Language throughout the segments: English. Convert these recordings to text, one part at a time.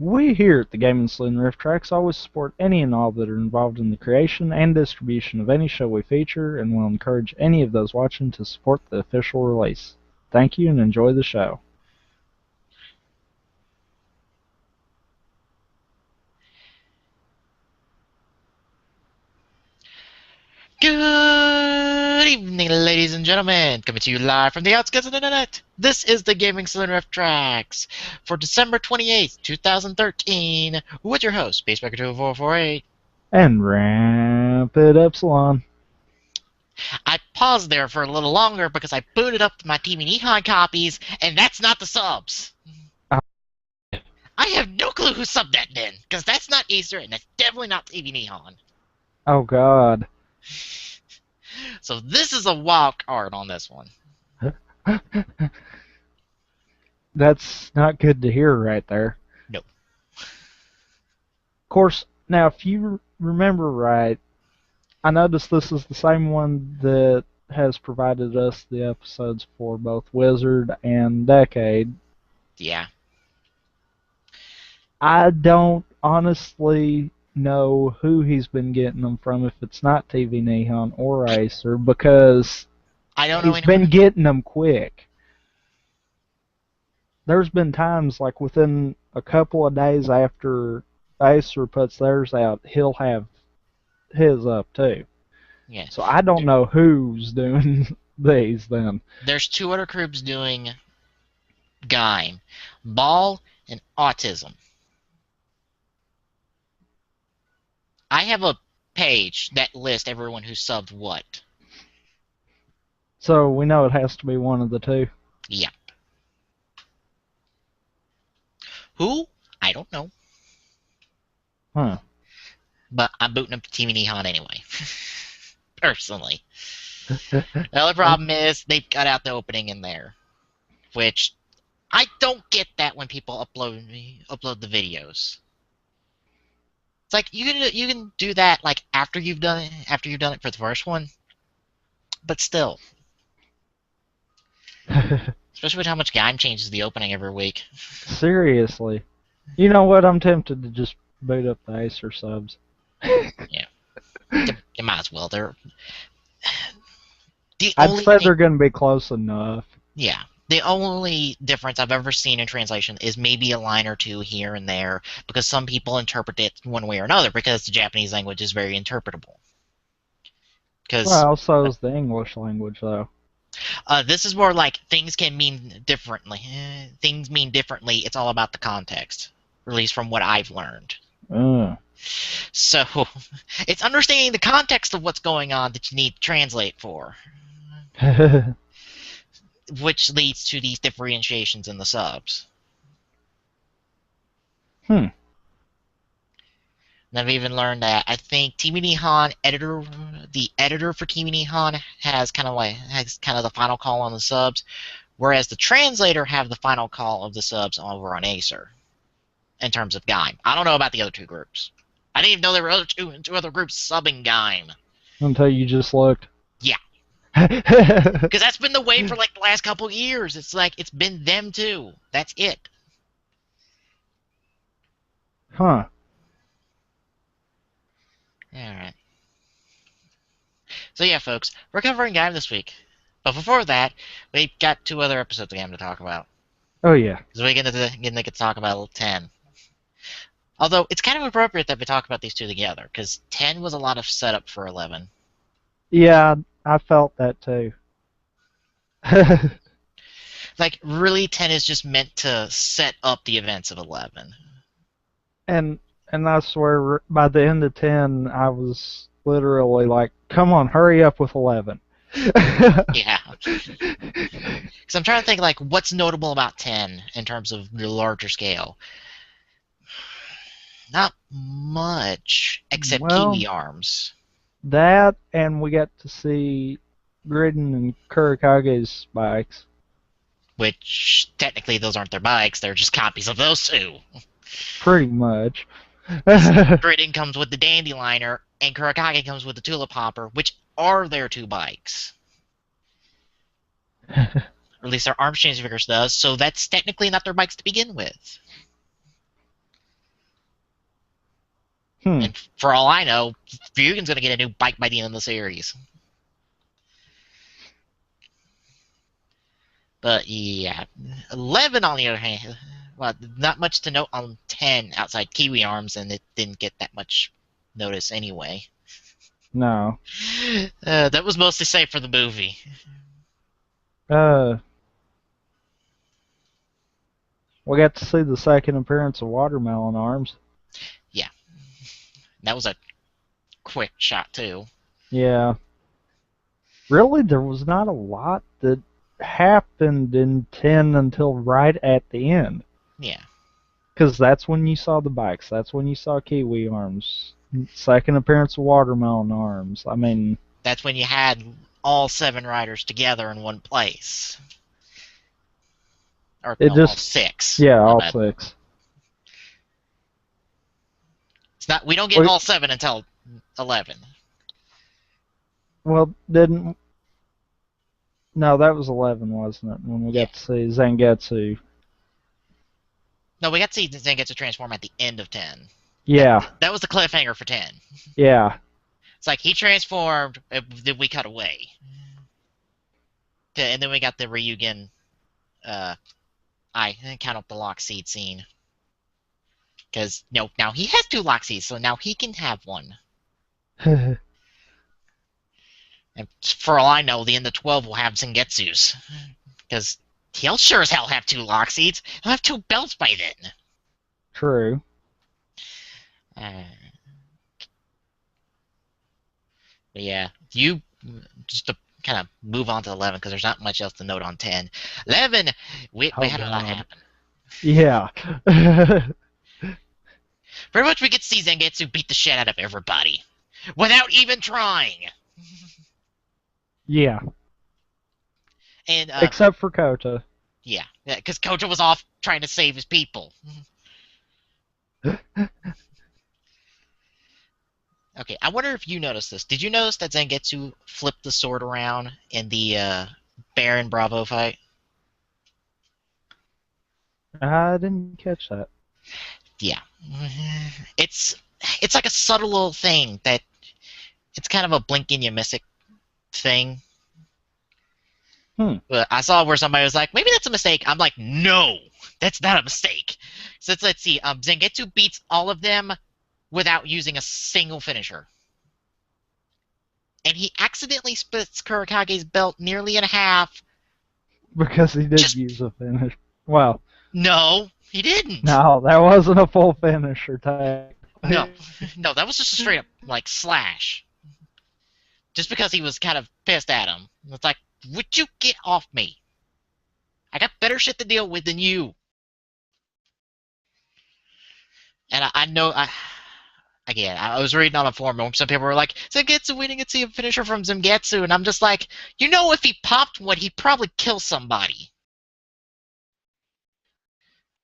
We here at the Game and Saloon Rift Tracks always support any and all that are involved in the creation and distribution of any show we feature, and will encourage any of those watching to support the official release. Thank you and enjoy the show. Good evening, ladies and gentlemen. Coming to you live from the outskirts of the internet. This is the Gaming Saloon Rift Tracks for December 28th, 2013, with your host, Spacebreaker2448. And ramp it up, Salon. I paused there for a little longer because I booted up my TV Nihon copies, and that's not the subs. Oh. I have no clue who subbed that then, because that's not Easter, and that's definitely not TV Nihon. Oh, God. So this is a wild card on this one. That's not good to hear right there. Nope. Of course, now if you remember right, I noticed this is the same one that has provided us the episodes for both Wizard and Decade. Yeah. I don't honestly know who he's been getting them from if it's not TV Nihon or Acer, because I don't know he's been getting them quick. There's been times like within a couple of days after Acer puts theirs out, he'll have his up too. Yeah. So I don't know who's doing these then. There's two other groups doing Gaim, Ball and Autism. I have a page that lists everyone who subbed what. So we know it has to be one of the two. Yep. Who? I don't know. Huh. But I'm booting up TV Nihon anyway. Personally. The other problem is they've cut out the opening in there. Which I don't get that when people upload the videos. It's like you can do that like after you've done it for the first one. But still. Especially with how much Gaim changes the opening every week. Seriously. You know what? I'm tempted to just boot up the Acer subs. Yeah. You might as well. I'd say they're going to be close enough. Yeah. The only difference I've ever seen in translation is maybe a line or two here and there, because some people interpret it one way or another, because the Japanese language is very interpretable. Well, so is the English language, though. This is more like things can mean differently. Things mean differently. It's all about the context, at least from what I've learned. So, it's understanding the context of what's going on that you need to translate for. Which leads to these differentiations in the subs. And I've even learned that I think TV Nihon the editor for TV Nihon has kind of the final call on the subs, whereas the translator have the final call of the subs over on Acer. In terms of Gaim, I don't know about the other two groups. I didn't even know there were two other groups subbing Gaim. Until you just looked. Yeah. Because that's been the way for like the last couple of years. It's like it's been them too. That's it. Huh. Alright. So yeah, folks, we're covering Gaim this week. But before that, we've got two other episodes of Gaim to talk about. Oh yeah. So we're going to talk about 10. Although, it's kind of appropriate that we talk about these two together, because 10 was a lot of setup for 11. Yeah, I felt that too. Like, really, 10 is just meant to set up the events of 11. And I swear, by the end of 10, I was literally like, come on, hurry up with 11. Yeah. Because I'm trying to think, like, what's notable about 10 in terms of the larger scale? Not much, except Kiwi Arms. That, and we got to see Gridden and Kurikage's bikes. Which, technically, those aren't their bikes, they're just copies of those two. Pretty much. Gridden comes with the Dandelion, and Kurakage comes with the Tulip Hopper, which are their two bikes. Or at least their Arms Change figures does, so that's technically not their bikes to begin with. And for all I know, Ryugen's going to get a new bike by the end of the series. But yeah, 11 on the other hand, well, not much to note on 10 outside Kiwi Arms, and it didn't get that much notice anyway. No. That was mostly safe for the movie. We got to see the second appearance of Watermelon Arms. Yeah. That was a quick shot, too. Yeah. Really, there was not a lot that happened in 10 until right at the end. Yeah. Because that's when you saw the bikes. That's when you saw Kiwi Arms. Second appearance of Watermelon Arms. I mean... That's when you had all 7 riders together in one place. Or no, all 6. Yeah, all 6. It's not. We don't get all 7 until 11. Well, didn't... No, that was 11, wasn't it? When we got to see Zangetsu. No, we got to see Zangetsu transform at the end of 10. Yeah. That was the cliffhanger for 10. Yeah. It's like he transformed, then we cut away. And then we got the Ryugen, I count up the lock seed scene. Because, no, now he has 2 lock seeds, so now he can have one. And for all I know, the end of 12 will have Zangetsu's. Because he'll sure as hell have 2 lock seeds. He'll have 2 belts by then. True. But yeah, you just to kind of move on to 11 because there's not much else to note on 10. 11, we had a lot happen. Yeah. Pretty much we get to see Zangetsu beat the shit out of everybody without even trying. Yeah. And except for Kota. Yeah, because Kota was off trying to save his people. Okay, I wonder if you noticed this. Did you notice that Zangetsu flipped the sword around in the Baron Bravo fight? I didn't catch that. Yeah. It's like a subtle little thing that it's kind of a blink and you miss it thing. But I saw where somebody was like, maybe that's a mistake. I'm like, no, that's not a mistake. So let's see. Zangetsu beats all of them without using a single finisher. And he accidentally splits Kurakage's belt nearly in half. Because he did use a finish. Well. No, he didn't. No, that wasn't a full finisher tag. No, that was just a straight up, like, slash. Just because he was kind of pissed at him. It's like, would you get off me? I got better shit to deal with than you. And I know, again, I was reading on a forum and some people were like, Zangetsu winning and see a finisher from Zangetsu, and I'm just like, you know, if he popped one, he'd probably kill somebody.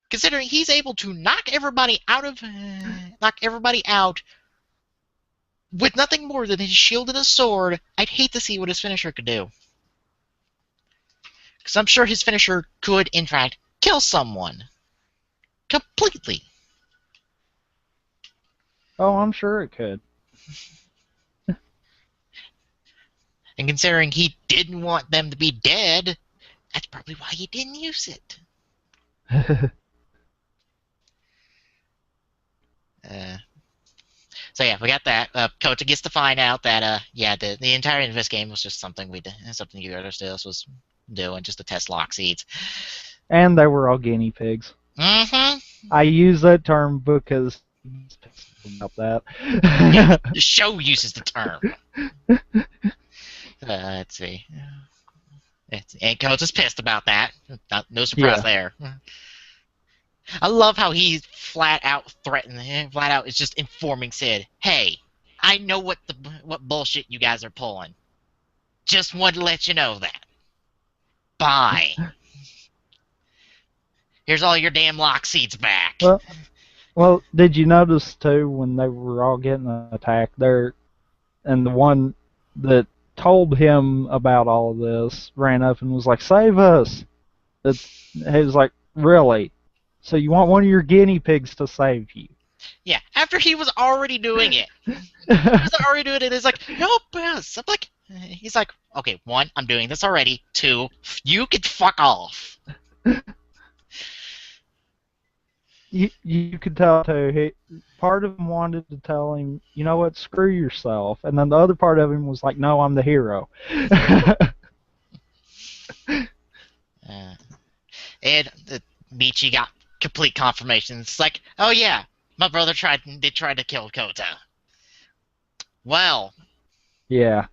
Considering he's able to knock everybody out with nothing more than his shield and his sword, I'd hate to see what his finisher could do. Because I'm sure his finisher could, in fact, kill someone. Completely. Oh, I'm sure it could. And considering he didn't want them to be dead, that's probably why he didn't use it. So yeah, we got that. Kota gets to find out that yeah, the entire end of this game was just something something you guys was doing just to test lock seeds. And they were all guinea pigs. Mm-hmm. I use that term because about that. Yeah, the show uses the term. Let's see. And Kota's pissed about that. No surprise there. I love how he flat out is just informing Sid, hey, I know what bullshit you guys are pulling. Just wanted to let you know that. Bye. Here's all your damn lock seeds back. Well, did you notice too when they were all getting attacked there, and the one that told him about all of this ran up and was like, "Save us!" He was like, "Really? So you want one of your guinea pigs to save you?" Yeah, after he was already doing it. He was already doing it. It's like, no, boss. I'm like, he's like, okay, one, I'm doing this already. Two, you can fuck off. You could tell too. Part of him wanted to tell him, you know what, screw yourself, and then the other part of him was like, no, I'm the hero. Uh, and Michi got complete confirmation. It's like, oh yeah, my brother did try to kill Kota. Well, Yeah,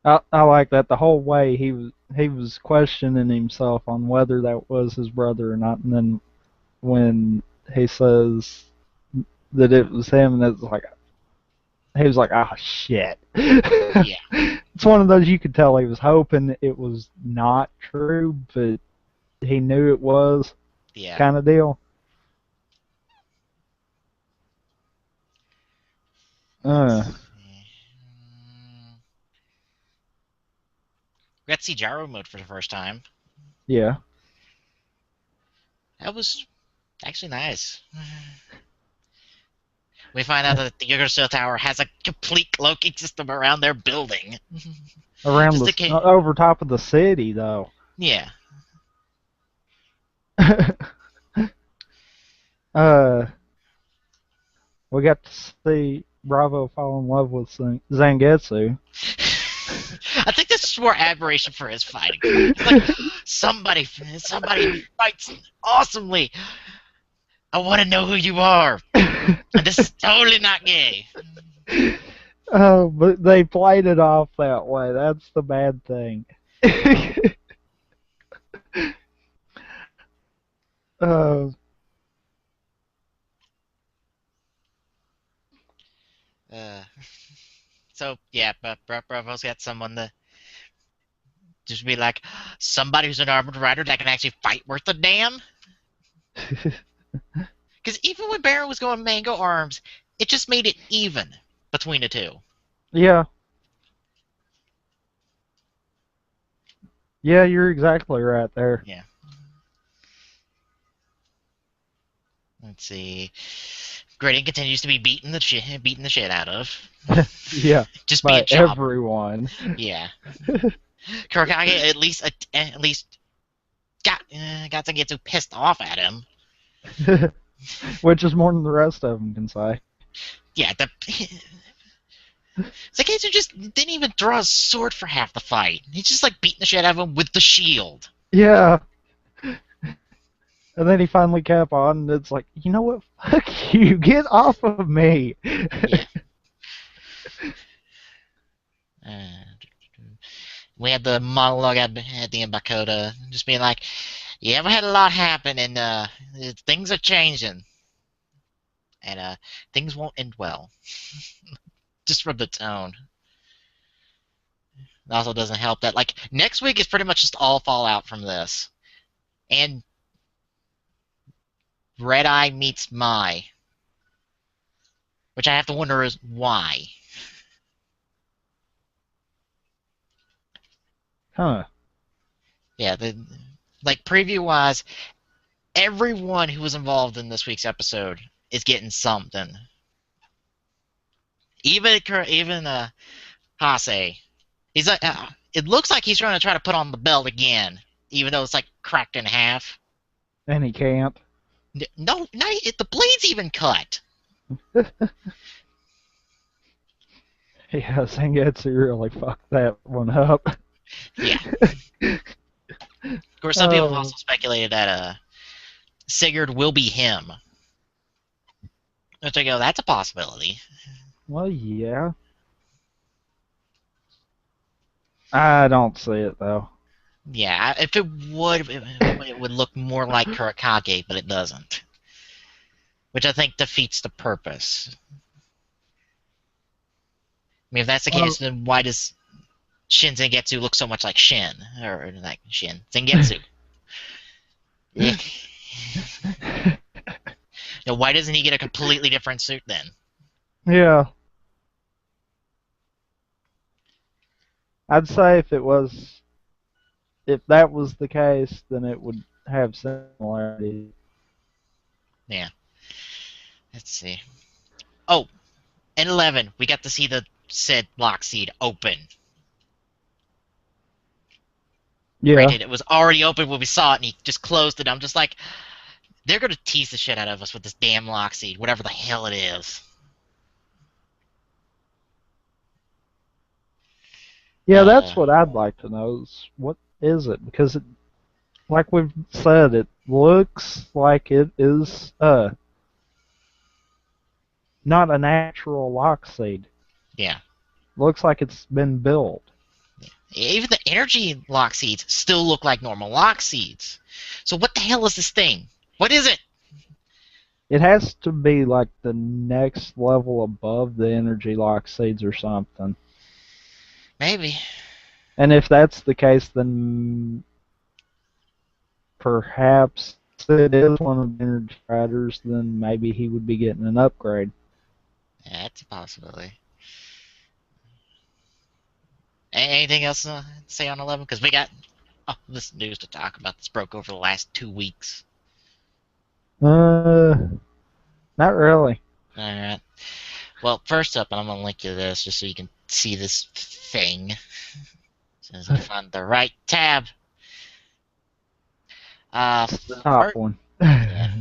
I like that. The whole way he was questioning himself on whether that was his brother or not, and then when he says that it was him, and it's like he was like, "Ah, shit." yeah, It's one of those you could tell he was hoping it was not true, but he knew it was, yeah. kind of deal. Let's Uh, see. We got to see gyro mode for the first time. yeah. That was actually nice. We find out that the Yggdrasil Tower has a complete cloaking system around their building. Around Just the in case. over top of the city, though. Yeah. uh, we got to see Bravo fall in love with Zangetsu. I think this is more admiration for his fighting. It's like somebody fights awesomely. I want to know who you are. And this is totally not gay. Oh, but they played it off that way. That's the bad thing. uh, Uh, so yeah, but Bravo's got someone to just be like somebody who's an armored rider that can actually fight worth a damn. Because even when Baron was going mango arms, it just made it even between the two. yeah. Yeah, you're exactly right there. Yeah. Let's see. Grading continues to be beaten the shit out of. Yeah, Just by being chopped. everyone. Yeah. Kurakage at least got to get too pissed off at him. Which is more than the rest of them can say. Yeah, Seketsu just didn't even draw a sword for half the fight. He's just like beating the shit out of him with the shield. Yeah. And then he finally kept on, and it's like, you know what? Fuck you. Get off of me. Yeah. We had the monologue at the end by Coda, just being like, "You ever had a lot happen, and things are changing, and things won't end well." Just from the tone. It also doesn't help that like next week is pretty much just all fallout from this, and Red Eye meets Mai, which I have to wonder is why. Huh. Yeah, like preview wise, everyone who was involved in this week's episode is getting something. Even Hase, he's like, it looks like he's trying to put on the belt again, even though it's like cracked in half. And he can't. No, the blade's even cut. Yeah, Zangetsu really fucked that one up. Yeah. Of course, some people have also speculated that Sigurd will be him. Which I go, that's a possibility. Well, yeah. I don't see it, though. Yeah, if it would look more like Kurakage, but it doesn't. Which I think defeats the purpose. I mean, if that's the case, then why does Shin Zangetsu look so much like Shin? Or like Shin Zangetsu? Yeah. Why doesn't he get a completely different suit then? Yeah. I'd say if that was the case, then it would have similarities. Yeah. Let's see. Oh, and 11, we got to see the said lock seed open. Yeah. Granted, it was already open when we saw it, and he just closed it. I'm just like, they're gonna tease the shit out of us with this damn lock seed, whatever the hell it is. Yeah, that's Uh, what I'd like to know is what is it? Because it, like we've said, it looks like it is not a natural lock seed. yeah. Looks like it's been built. Even the energy lock seeds still look like normal lock seeds. So what the hell is this thing? What is it? It has to be like the next level above the energy lock seeds or something. Maybe. And if that's the case, then perhaps it is one of the energy riders, then maybe he would be getting an upgrade. Yeah, that's a possibility. Anything else to say on 11? Because we got this news to talk about. This broke over the last 2 weeks. Uh, Not really. Alright. Well, first up, I'm going to link you to this just so you can see this thing. As I find the right tab. The top one. Yeah.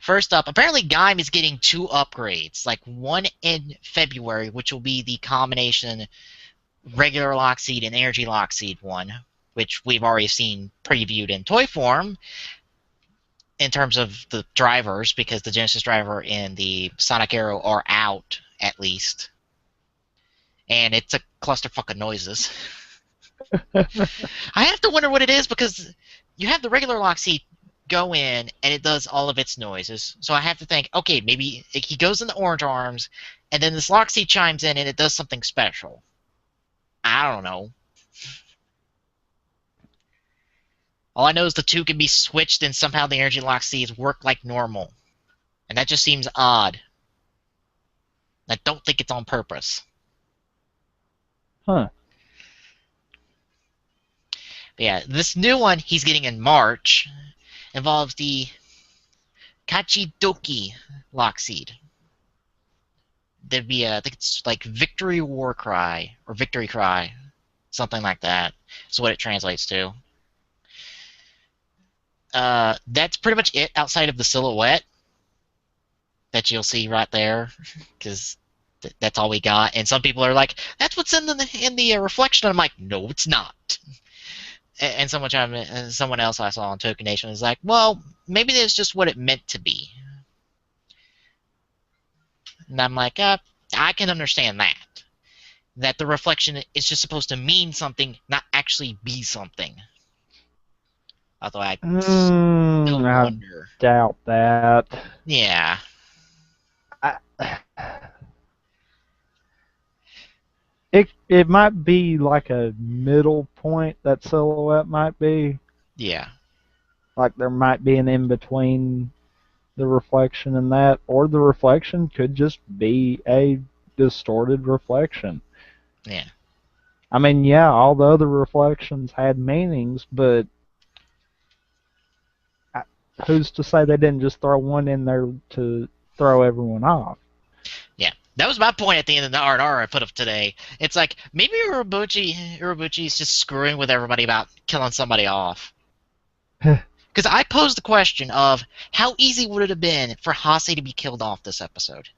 First up, apparently Gaim is getting 2 upgrades, like one in February, which will be the combination regular Lockseed and Energy Lockseed one, which we've already seen previewed in toy form in terms of the drivers, because the Genesis driver and the Sonic Arrow are out, at least. And it's a clusterfuck of noises. I have to wonder what it is, because you have the regular Lockseed go in and it does all of its noises. So I have to think, okay, maybe he goes in the orange arms, and then this Lockseed chimes in and it does something special. I don't know. All I know is the two can be switched and somehow the energy Lockseeds work like normal. And that just seems odd. I don't think it's on purpose. Huh. But yeah, this new one he's getting in March involves the Kachidoki Lockseed. There'd be I think it's like Victory War Cry or Victory Cry, something like that. Is what it translates to. That's pretty much it outside of the silhouette that you'll see right there, because that's all we got. And some people are like, "That's what's in the reflection." I'm like, "No, it's not." And someone else I saw on Token Nation is like, "Well, maybe that's just what it meant to be." And I'm like, I can understand that. That the reflection is just supposed to mean something, not actually be something. Although I still I wonder. doubt that. Yeah. I, it might be like a middle point, that silhouette might be. Yeah. Like there might be an in between the reflection and that, or the reflection could just be a distorted reflection. Yeah. I mean, yeah, all the other reflections had meanings, but who's to say they didn't just throw one in there to throw everyone off? Yeah. That was my point at the end of the R&R I put up today. It's like, maybe Urobuchi's just screwing with everybody about killing somebody off. Because I posed the question of, how easy would it have been for Hase to be killed off this episode?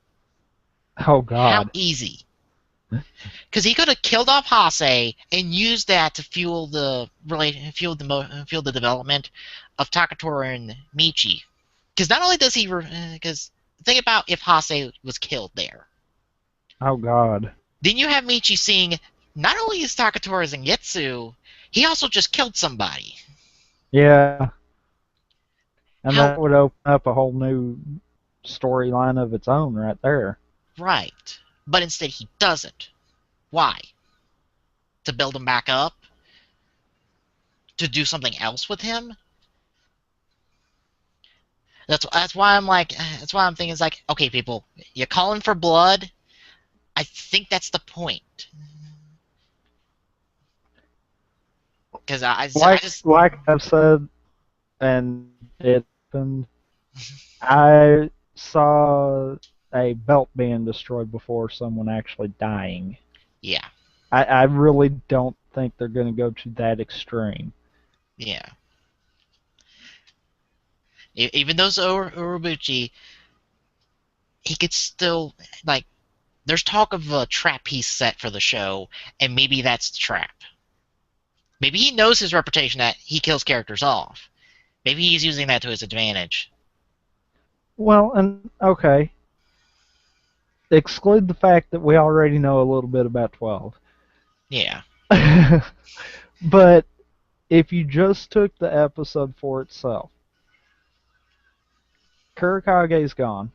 Oh How God. easy? Because he could have killed off Hase and used that to fuel the development of Takatoru and Michi. Because not only does he, because think about if Hase was killed there. Oh God. Then you have Michi seeing not only is Takatoru Zangetsu, he also just killed somebody. Yeah. And How that would open up a whole new storyline of its own right there. right? But instead he doesn't. Why? To build him back up? To do something else with him? That's why I'm like, that's why I'm thinking, it's like, okay, people, you're calling for blood. I think that's the point. Because I just Like I've said, and it happened. I saw a belt being destroyed before someone actually dying. Yeah, I really don't think they're going to go to that extreme. yeah. Even though Urobuchi, he could still, like, there's talk of a trap piece set for the show, and maybe that's the trap. Maybe he knows his reputation that he kills characters off. Maybe he's using that to his advantage. Well, and okay, exclude the fact that we already know a little bit about 12. Yeah, But if you just took the episode for itself, Kurikage's gone,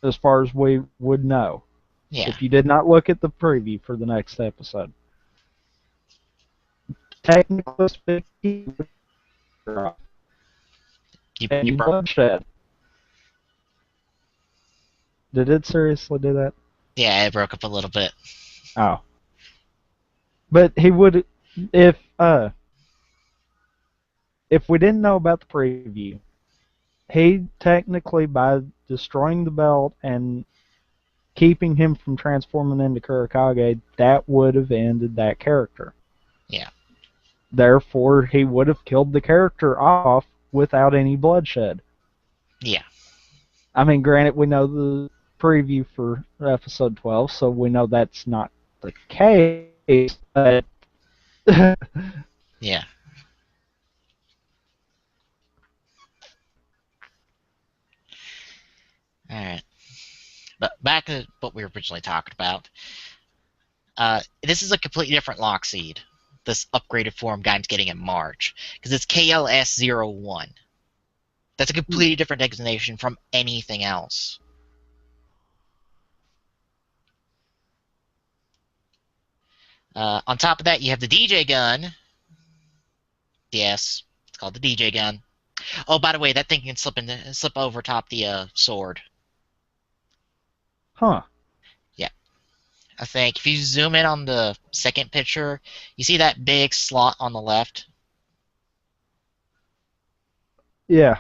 as far as we would know. yeah. If you did not look at the preview for the next episode, technically speaking, You and brought, bloodshed. Did it seriously do that? yeah, it broke up a little bit. Oh, but he would if uh if we didn't know about the preview, he technically by destroying the belt and keeping him from transforming into Kurikage, that would have ended that character. Yeah, Therefore, he would have killed the character off without any bloodshed. yeah, I mean, granted, we know the preview for episode 12, so we know that's not the case, but. yeah. All right. But back to what we were originally talking about. This is a completely different lock seed. This upgraded form Gaim's getting in March. Because it's KLS01. That's a completely different designation from anything else. On top of that, you have the DJ gun. Yes, it's called the DJ gun. Oh, by the way, that thing can slip over top the sword. Huh. Yeah, I think if you zoom in on the second picture, you see that big slot on the left. Yeah.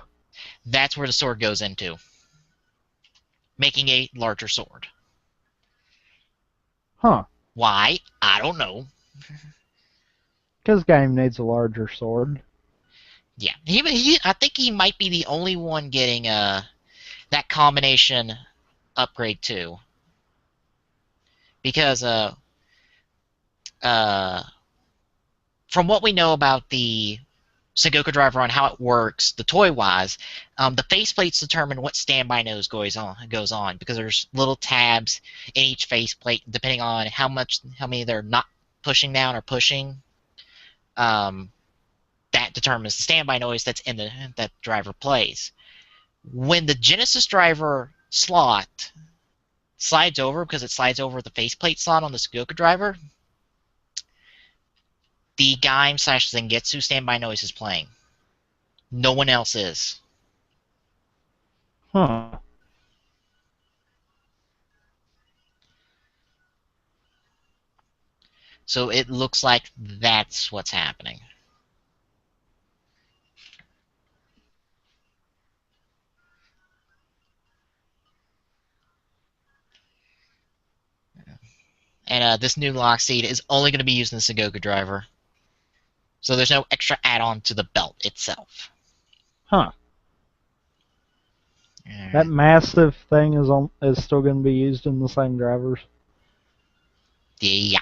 That's where the sword goes into, making a larger sword. Huh. Why? I don't know. Because Gaim needs a larger sword. Yeah, I think he might be the only one getting that combination upgrade too, because uh from what we know about the Sengoku driver on how it works, the toy wise, the faceplates determine what standby nose goes on because there's little tabs in each faceplate depending on how many they're not pushing down or pushing. That determines the standby noise that's in that driver plays. When the Genesis driver slot slides over because it slides over the faceplate slot on the Sengoku driver, the Gaim / Zangetsu standby noise is playing. No one else is. Huh. So it looks like that's what's happening. And this new lock seed is only going to be using the Sengoku driver. So there's no extra add-on to the belt itself. Huh. That Alright. massive thing is still going to be used in the same drivers. Yeah.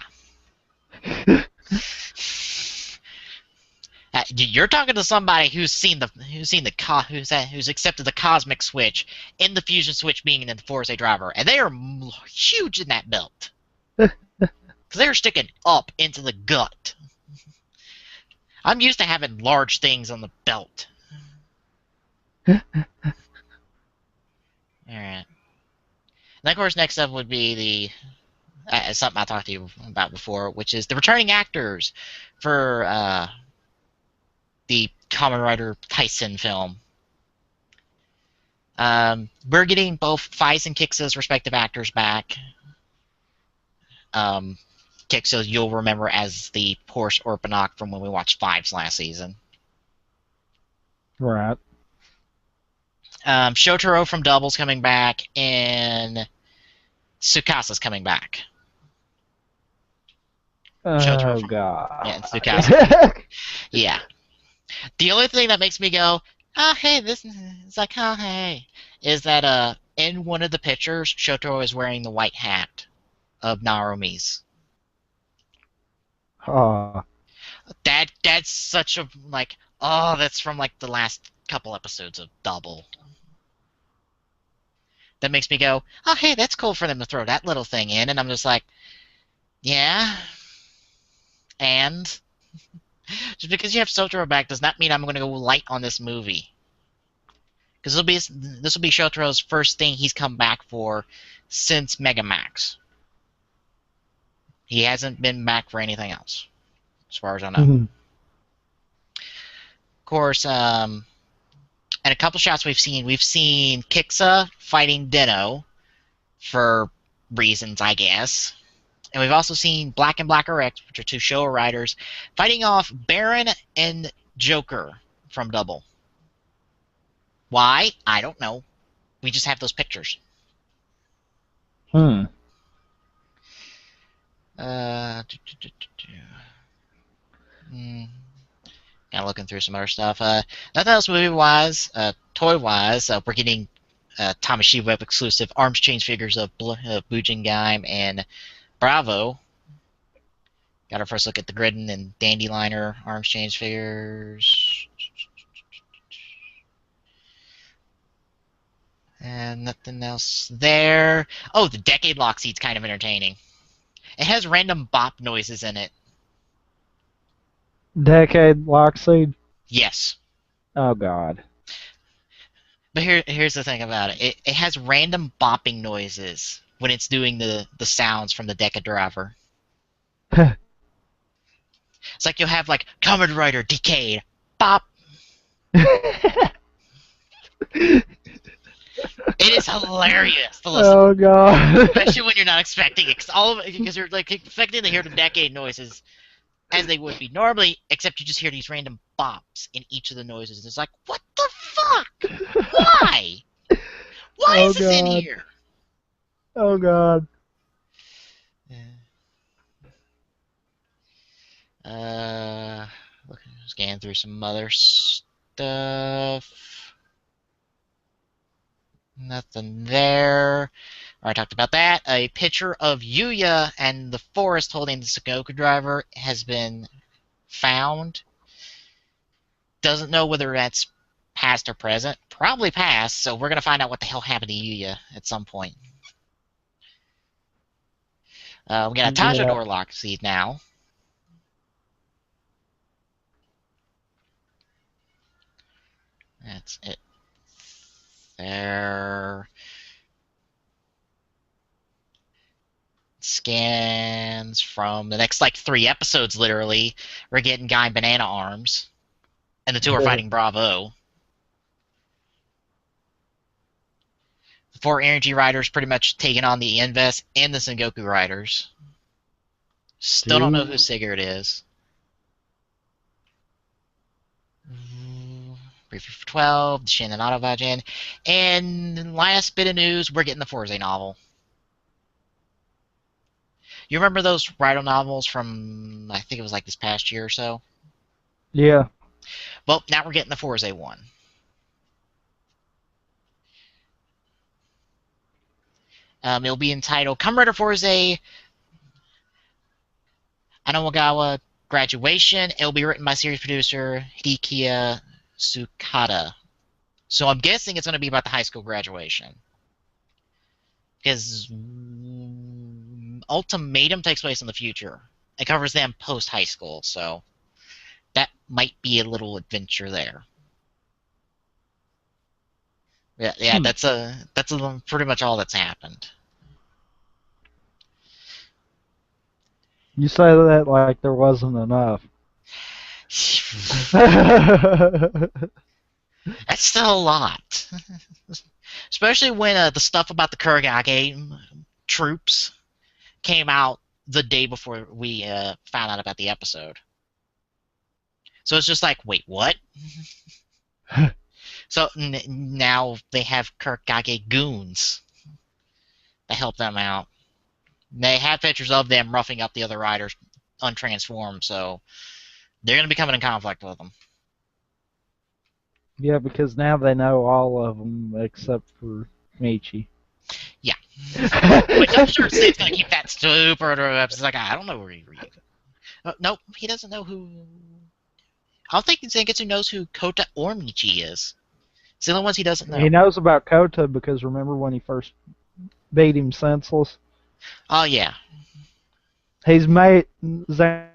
You're talking to somebody who's accepted the cosmic switch in the fusion switch being in the Force A driver, and they are huge in that belt because they're sticking up into the gut. I'm used to having large things on the belt. All right. And of course, next up would be the something I talked to you about before, which is the returning actors for the Kamen Rider Tyson film. We're getting both Faiz and Kixa's respective actors back. Kixa, you'll remember as the Porsche Orpanok from when we watched Fives last season. Right. Shotaro from Double's coming back, and Tsukasa's coming back. Shotaro Oh from and God. Tsukasa coming back. Yeah. The only thing that makes me go, oh hey, this is like, oh hey, is that in one of the pictures, Shotaro is wearing the white hat of Narumi's. Oh. That's such a like, oh, that's from like the last couple episodes of Double. That makes me go, oh hey, that's cool for them to throw that little thing in, and I'm just like, yeah, and just because you have Shotaro back does not mean I'm going to go light on this movie. Because this will be Shotaro's first thing he's come back for since Megamax. He hasn't been back for anything else, as far as I know. Of course, and a couple shots we've seen Kixa fighting Deno for reasons, I guess. And we've also seen Black and Blacker X, which are two Showa riders, fighting off Baron and Joker from Double. Why? I don't know. We just have those pictures. Hmm. Kind of looking through some other stuff. Nothing else movie-wise. Toy-wise, we're getting Tamashii Web exclusive arms change figures of Bujin Gaim and Bravo. Got our first look at the Gridden and Dandelighter arms change figures. And nothing else there. Oh, the Decade Lock seat's kind of entertaining. It has random bop noises in it. Decade Lockseed? Yes. Oh God. But here's the thing about it. It has random bopping noises when it's doing the sounds from the Deca driver. It's like you'll have like Kamen Rider Decade bop. It is hilarious to listen. Oh God. Especially when you're not expecting it, because you're like expecting to hear the Decade noises as they would be normally, except you just hear these random bops in each of the noises. It's like, what the fuck? Why? Why is this in here? Oh God. Scan through some other stuff. Nothing there. I talked about that. A picture of Yuya and the forest holding the Sengoku driver has been found. Doesn't know whether that's past or present. Probably past, so we're going to find out what the hell happened to Yuya at some point. We got a Tajador lock seed now. That's it. There. Scans from the next like 3 episodes, literally. We're getting Gaim Banana Arms. And the two are fighting Bravo. The 4 Energy Riders pretty much taking on the Invest and the Sengoku Riders. Still don't know who Sigurd is. Briefly for 12, the Shin and Autovagen. And last bit of news, we're getting the Forze novel. You remember those Rider novels from, I think it was like this past year or so? Yeah. Well, now we're getting the Forze one. It'll be entitled Kamen Rider Forze Anowagawa Graduation. It'll be written by series producer Hidekiya Tsukada. So I'm guessing it's going to be about the high school graduation. Because Ultimatum takes place in the future. It covers them post-high school, so that might be a little adventure there. Yeah, that's pretty much all that's happened. You say that like there wasn't enough. That's still a lot. Especially when the stuff about the Kurogane troops came out the day before we found out about the episode. So it's just like, wait, what? So now they have Kirkage goons to help them out. They have pictures of them roughing up the other riders untransformed, so they're going to be coming in conflict with them. Yeah, because now they know all of them except for Michi. Yeah. Which I'm sure Sid's going to keep that super under wraps. It's like, I don't know where he read. Nope, he doesn't know who. I don't think Zangetsu knows who Kota or Michi is. It's the only ones he doesn't know. He knows about Kota because remember when he first beat him senseless? Oh, yeah. Zangetsu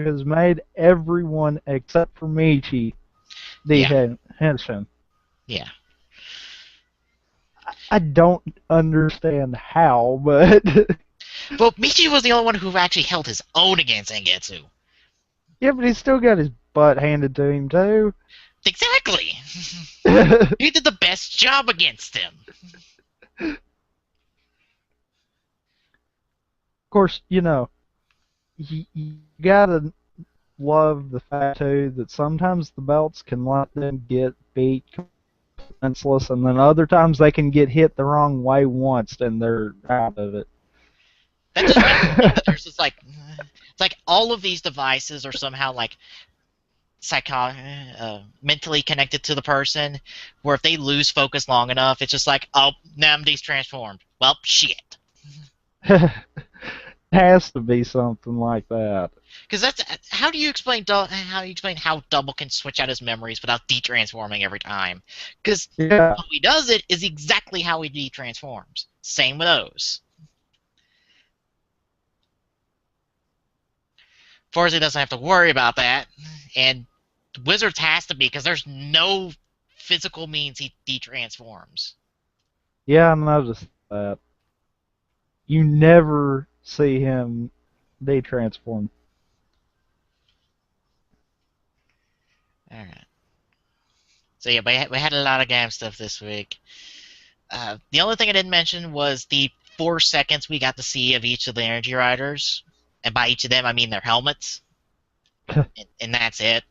has made everyone except for Michi the henchman. Yeah. I don't understand how, but Well, Michi was the only one who actually held his own against Zangetsu. yeah, but he's still got his butt handed to him too. Exactly. He did the best job against him. Of course, you know, you gotta love the fact too that sometimes the belts can let them get beat senseless, and then other times they can get hit the wrong way once and they're out of it. That just makes me think that there's this it's like all of these devices are somehow like mentally connected to the person, where if they lose focus long enough, it's just like, oh, now I'm transformed. Well, shit. Has to be something like that. Because that's how do you explain how Double can switch out his memories without detransforming every time? Because Yeah. how he does it is exactly how he detransforms. Same with those. Forza doesn't have to worry about that, and Wizards has to be because there's no physical means he detransforms. Yeah, I noticed that. You never see him detransform. Alright. So yeah, we had a lot of Gaim stuff this week. The only thing I didn't mention was the 4 seconds we got to see of each of the Energy Riders. And by each of them, I mean their helmets. and that's it.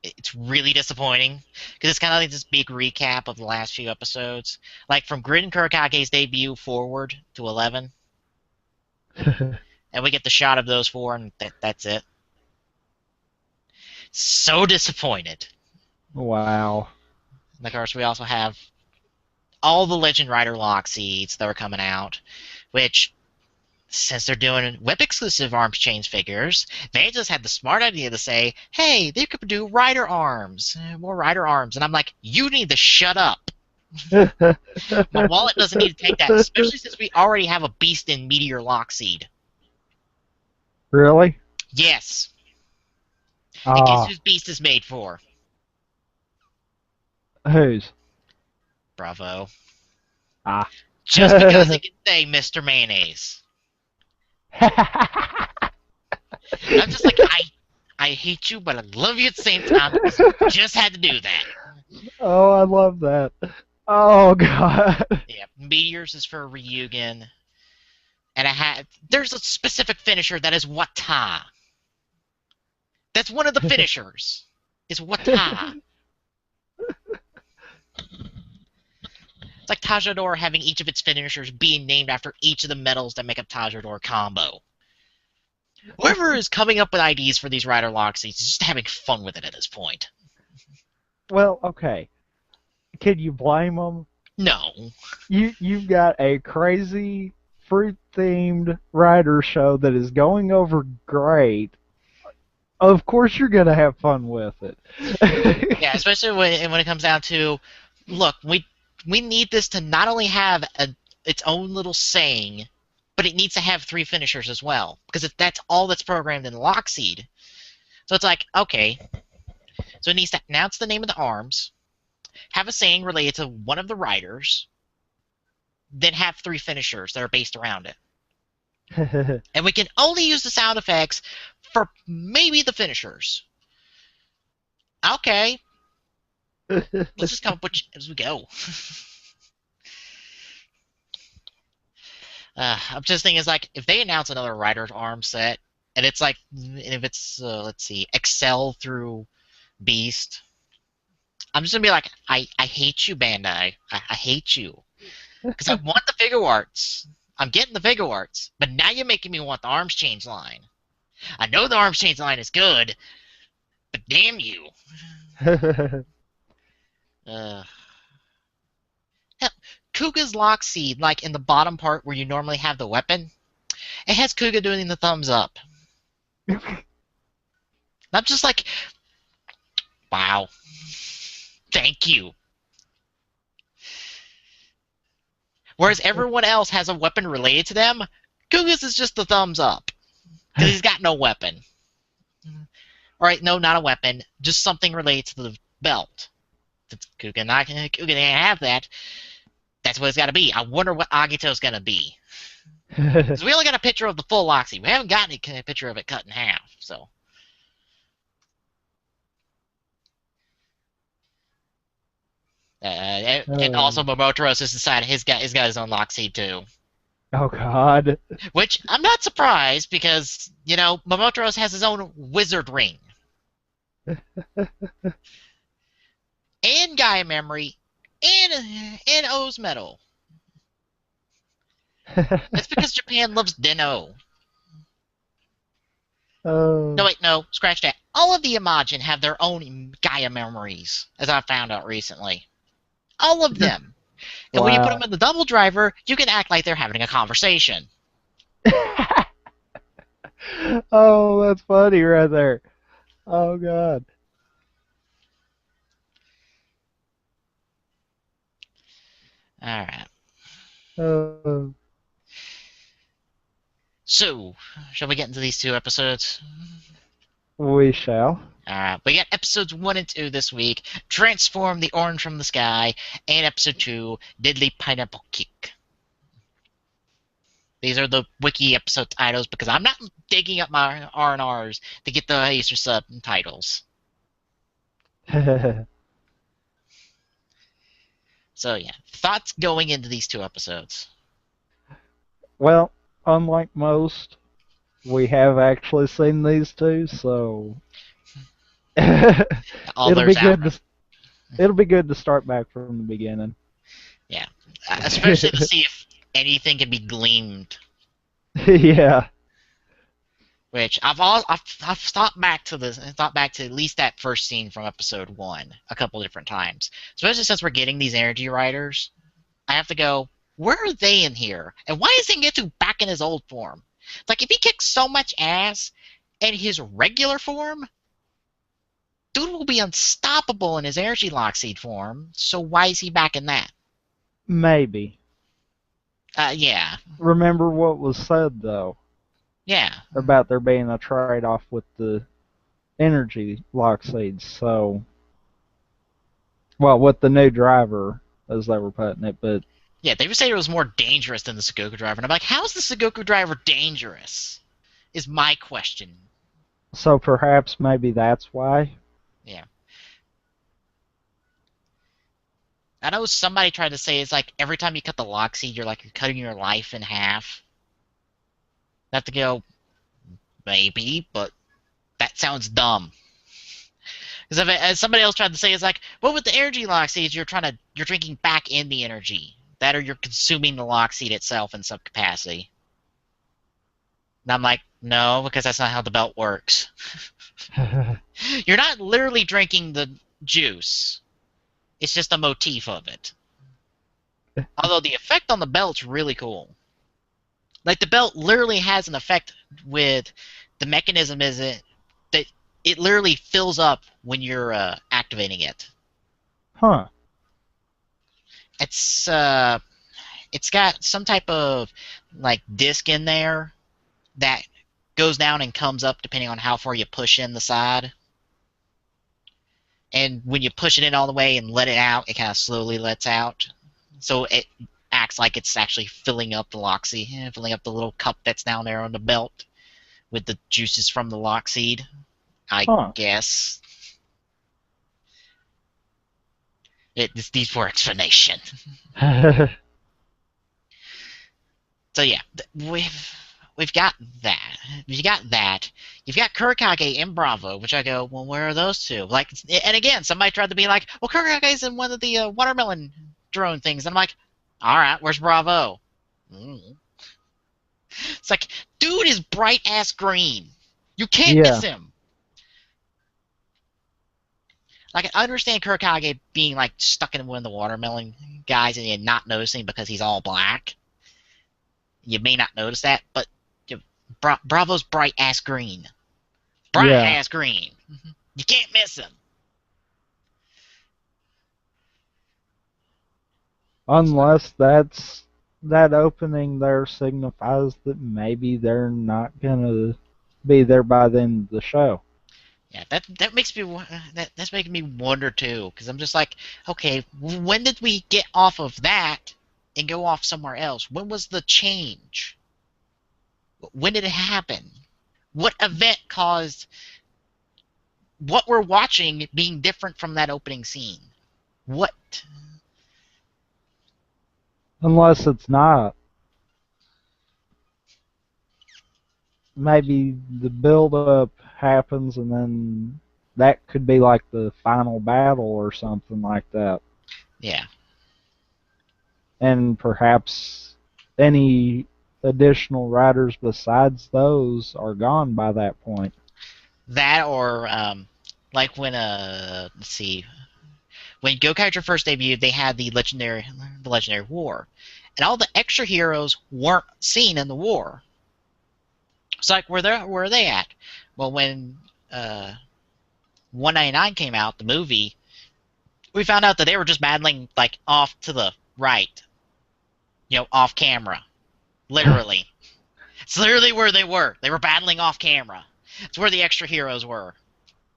It's really disappointing because it's kind of like this big recap of the last few episodes, like from Grid and Kurakage's debut forward to 11, and we get the shot of those 4, and that's it. So disappointed. Wow. And of course, we also have all the Legend Rider lock seeds that are coming out, which, since they're doing web-exclusive arms change figures, they just had the smart idea to say, hey, they could do Rider arms, more Rider arms. And I'm like, you need to shut up. My wallet doesn't need to take that, especially since we already have a Beast in Meteor Lockseed. Really? Yes. And guess whose Beast is made for? Whose? Bravo. Ah. Just because it can say Mr. Mayonnaise. I'm just like, I hate you, but I love you at the same time because you just had to do that. Oh, I love that. Oh, God. Yeah, Meteors is for Ryugen. And there's a specific finisher that is Wata. That's one of the finishers. Is Wata. It's like Tajador having each of its finishers being named after each of the metals that make up Tajador combo. Whoever is coming up with ideas for these Rider Lock seeds is just having fun with it at this point. Well, okay. Can you blame them? No. You've got a crazy fruit-themed rider show that is going over great. Of course you're going to have fun with it. Yeah, especially when it comes down to, look, we need this to not only have its own little saying, but it needs to have 3 finishers as well, because that's all that's programmed in Lockseed. So it's like, okay, so it needs to announce the name of the arms, have a saying related to one of the riders, then have 3 finishers that are based around it. And we can only use the sound effects for maybe the finishers. Okay. Let's just come up with as we go. I'm just thinking, like, if they announce another Rider's arm set, and it's like, if it's, let's see, Excel through Beast, I'm just gonna be like, I hate you, Bandai. I hate you. Because I want the figure arts. I'm getting the figure arts, but now you're making me want the arms change line. I know the arms change line is good, but damn you. Uh, hell, Kuga's lock seed, like in the bottom part where you normally have the weapon, it has Kuga doing the thumbs up. I'm just like, wow. Thank you. Whereas everyone else has a weapon related to them, Kuga's is just the thumbs up. Because he's got no weapon. Alright, no, not a weapon. Just something related to the belt. Kuga didn't have that. That's what it's got to be. I wonder what Agito's going to be. Because we only got a picture of the full Loxy. We haven't gotten a picture of it cut in half. So. And also Momotaro's has decided he's got his own Loxy too. Oh God. Which I'm not surprised because, you know, Momotaro's has his own wizard ring. And Gaia memory. And O's medal. That's because Japan loves Den-O. No, wait, no. Scratch that. All of the Imagine have their own Gaia memories, as I found out recently. All of them. And when you put them in the double driver, you can act like they're having a conversation. Oh, that's funny right there. Oh, God. Alright. So, shall we get into these two episodes? We shall. Alright, we got episodes 1 and 2 this week. Transform the Orange from the Sky, and episode 2, Deadly Pineapple Kick. These are the wiki episode titles because I'm not digging up my R&Rs to get the Acer subtitles. So yeah, thoughts going into these two episodes? Well, unlike most, we have actually seen these two, so it'll be good to start back from the beginning. Yeah, especially to see if anything can be gleamed. Yeah. Which I've thought back to at least that first scene from episode 1 a couple different times. Especially since we're getting these energy riders, I have to go, where are they in here? And why is Zangetsu back in his old form? It's like if he kicks so much ass in his regular form, dude will be unstoppable in his energy lock seed form. So why is he back in that? Maybe. Yeah. Remember what was said though. Yeah. About there being a trade-off with the energy lock seeds, so... Well, with the new driver, as they were putting it, but... Yeah, they were saying it was more dangerous than the Sugoku driver, and I'm like, how is the Sugoku driver dangerous? Is my question. So perhaps maybe that's why? Yeah. I know somebody tried to say it's like every time you cut the lock seed, you're cutting your life in half. I have to go, maybe, but that sounds dumb. Because as somebody else tried to say, it's like, well, with the energy lock seeds, you're drinking back in the energy. That or you're consuming the lock seed itself in some capacity. And I'm like, no, because that's not how the belt works. You're not literally drinking the juice. It's just a motif of it. Although the effect on the belt's really cool. Like, the belt literally has an effect with... The mechanism is that it literally fills up when you're activating it. Huh. It's got some type of, like, disc in there that goes down and comes up depending on how far you push in the side. And when you push it in all the way and let it out, it kind of slowly lets out. So it acts like it's actually filling up the Loxy, filling up the little cup that's down there on the belt with the juices from the lock seed, I guess. It needs for explanation. So yeah, we've we've got that. You got that. You've got Kurikage and Bravo, which I go, well, where are those two? Like, and again, somebody tried to be like, well, Kurikage's in one of the watermelon drone things, and I'm like, all right, where's Bravo? Mm. It's like, dude is bright ass green. You can't miss Yeah, him. Like, I understand Kurikage being like stuck in one of the watermelon guys and you're not noticing because he's all black. You may not notice that, but Bravo's bright ass green. Bright yeah. ass green. You can't miss him. Unless that opening there signifies that maybe they're not gonna be there by the end of the show. Yeah, that makes me that's making me wonder too, because I'm just like, okay, when did we get off of that and go off somewhere else? When was the change? When did it happen? What event caused what we're watching being different from that opening scene? What? Unless it's not. Maybe the build up happens and then that could be like the final battle or something like that. Yeah. And perhaps any additional riders besides those are gone by that point. That or like when let's see, when Gokaiger first debuted, they had the legendary war, and all the extra heroes weren't seen in the war. It's like where are they at? Well, when 199 came out, the movie, we found out that they were just battling like off to the right, off camera, literally. It's literally where they were. They were battling off camera. It's where the extra heroes were.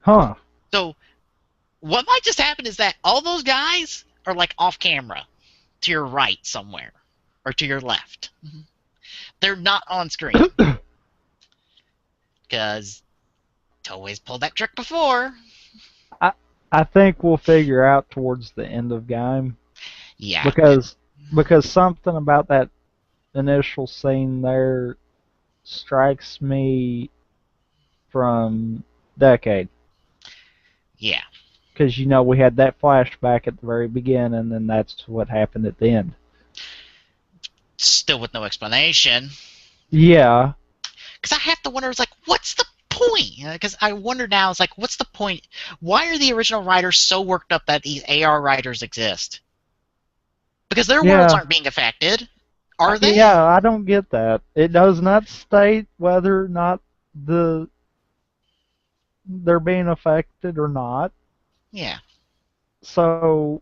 Huh. So what might just happen is that all those guys are like off camera to your right somewhere or to your left. They're not on screen because Toei's pulled that trick before. I think we'll figure out towards the end of Gaim. Yeah. Because something about that initial scene there strikes me from Decade. Yeah. Because, we had that flashback at the very beginning, and that's what happened at the end. Still with no explanation. Yeah. Because I have to wonder, it's like, what's the point? Because I wonder now, it's like, what's the point? Why are the original writers so worked up that these AR writers exist? Because their worlds aren't being affected, are they? Yeah, I don't get that. It does not state whether or not they're being affected or not. Yeah. So,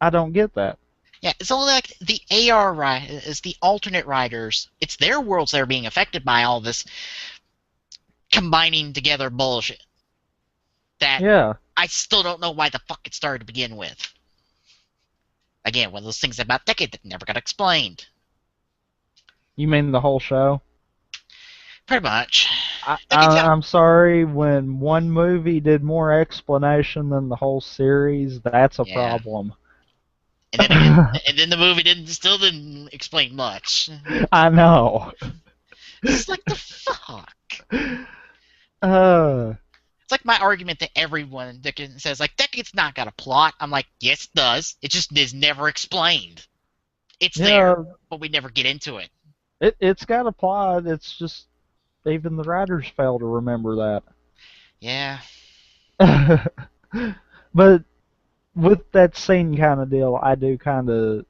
I don't get that. Yeah, it's only like the AR is the alternate writers. It's their worlds that are being affected by all this combining together bullshit. That I still don't know why the fuck it started to begin with. Again, one of those things about Decade that never got explained. You mean the whole show? Pretty much. I'm sorry, when one movie did more explanation than the whole series, that's a problem. And then, and then the movie still didn't explain much. I know. It's like the fuck. It's like my argument to everyone that says like Decade's not got a plot. I'm like, yes, it does. It just is never explained. It's there, but we never get into it. It's got a plot. It's just even the writers fail to remember that. Yeah. But with that scene kind of deal, I do kind of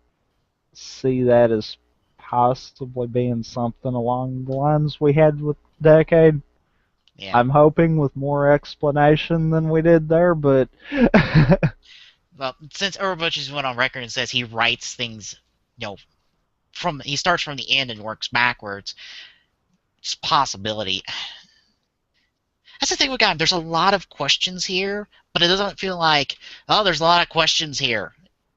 see that as possibly being something along the lines we had with Decade. Yeah. I'm hoping with more explanation than we did there, but... Well, since Urobuchi's went on record and says he writes things, he starts from the end and works backwards, it's a possibility. That's the thing with Gaim. There's a lot of questions here, but it doesn't feel like, oh, there's a lot of questions here,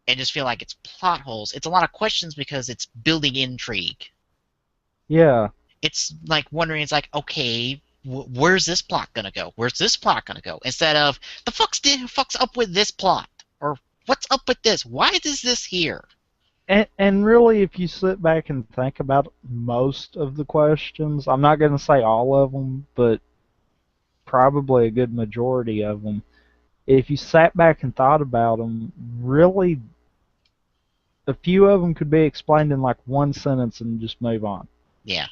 and just feel like it's plot holes. It's a lot of questions because it's building intrigue. Yeah. It's like wondering, it's like, okay, where's this plot gonna go? Where's this plot gonna go? Instead of, the fuck's up with this plot? Or, what's up with this? Why is this here? And really, if you sit back and think about most of the questions, I'm not going to say all of them, but probably a good majority of them, if you sat back and thought about them, really, a few of them could be explained in like one sentence and just move on. Yeah.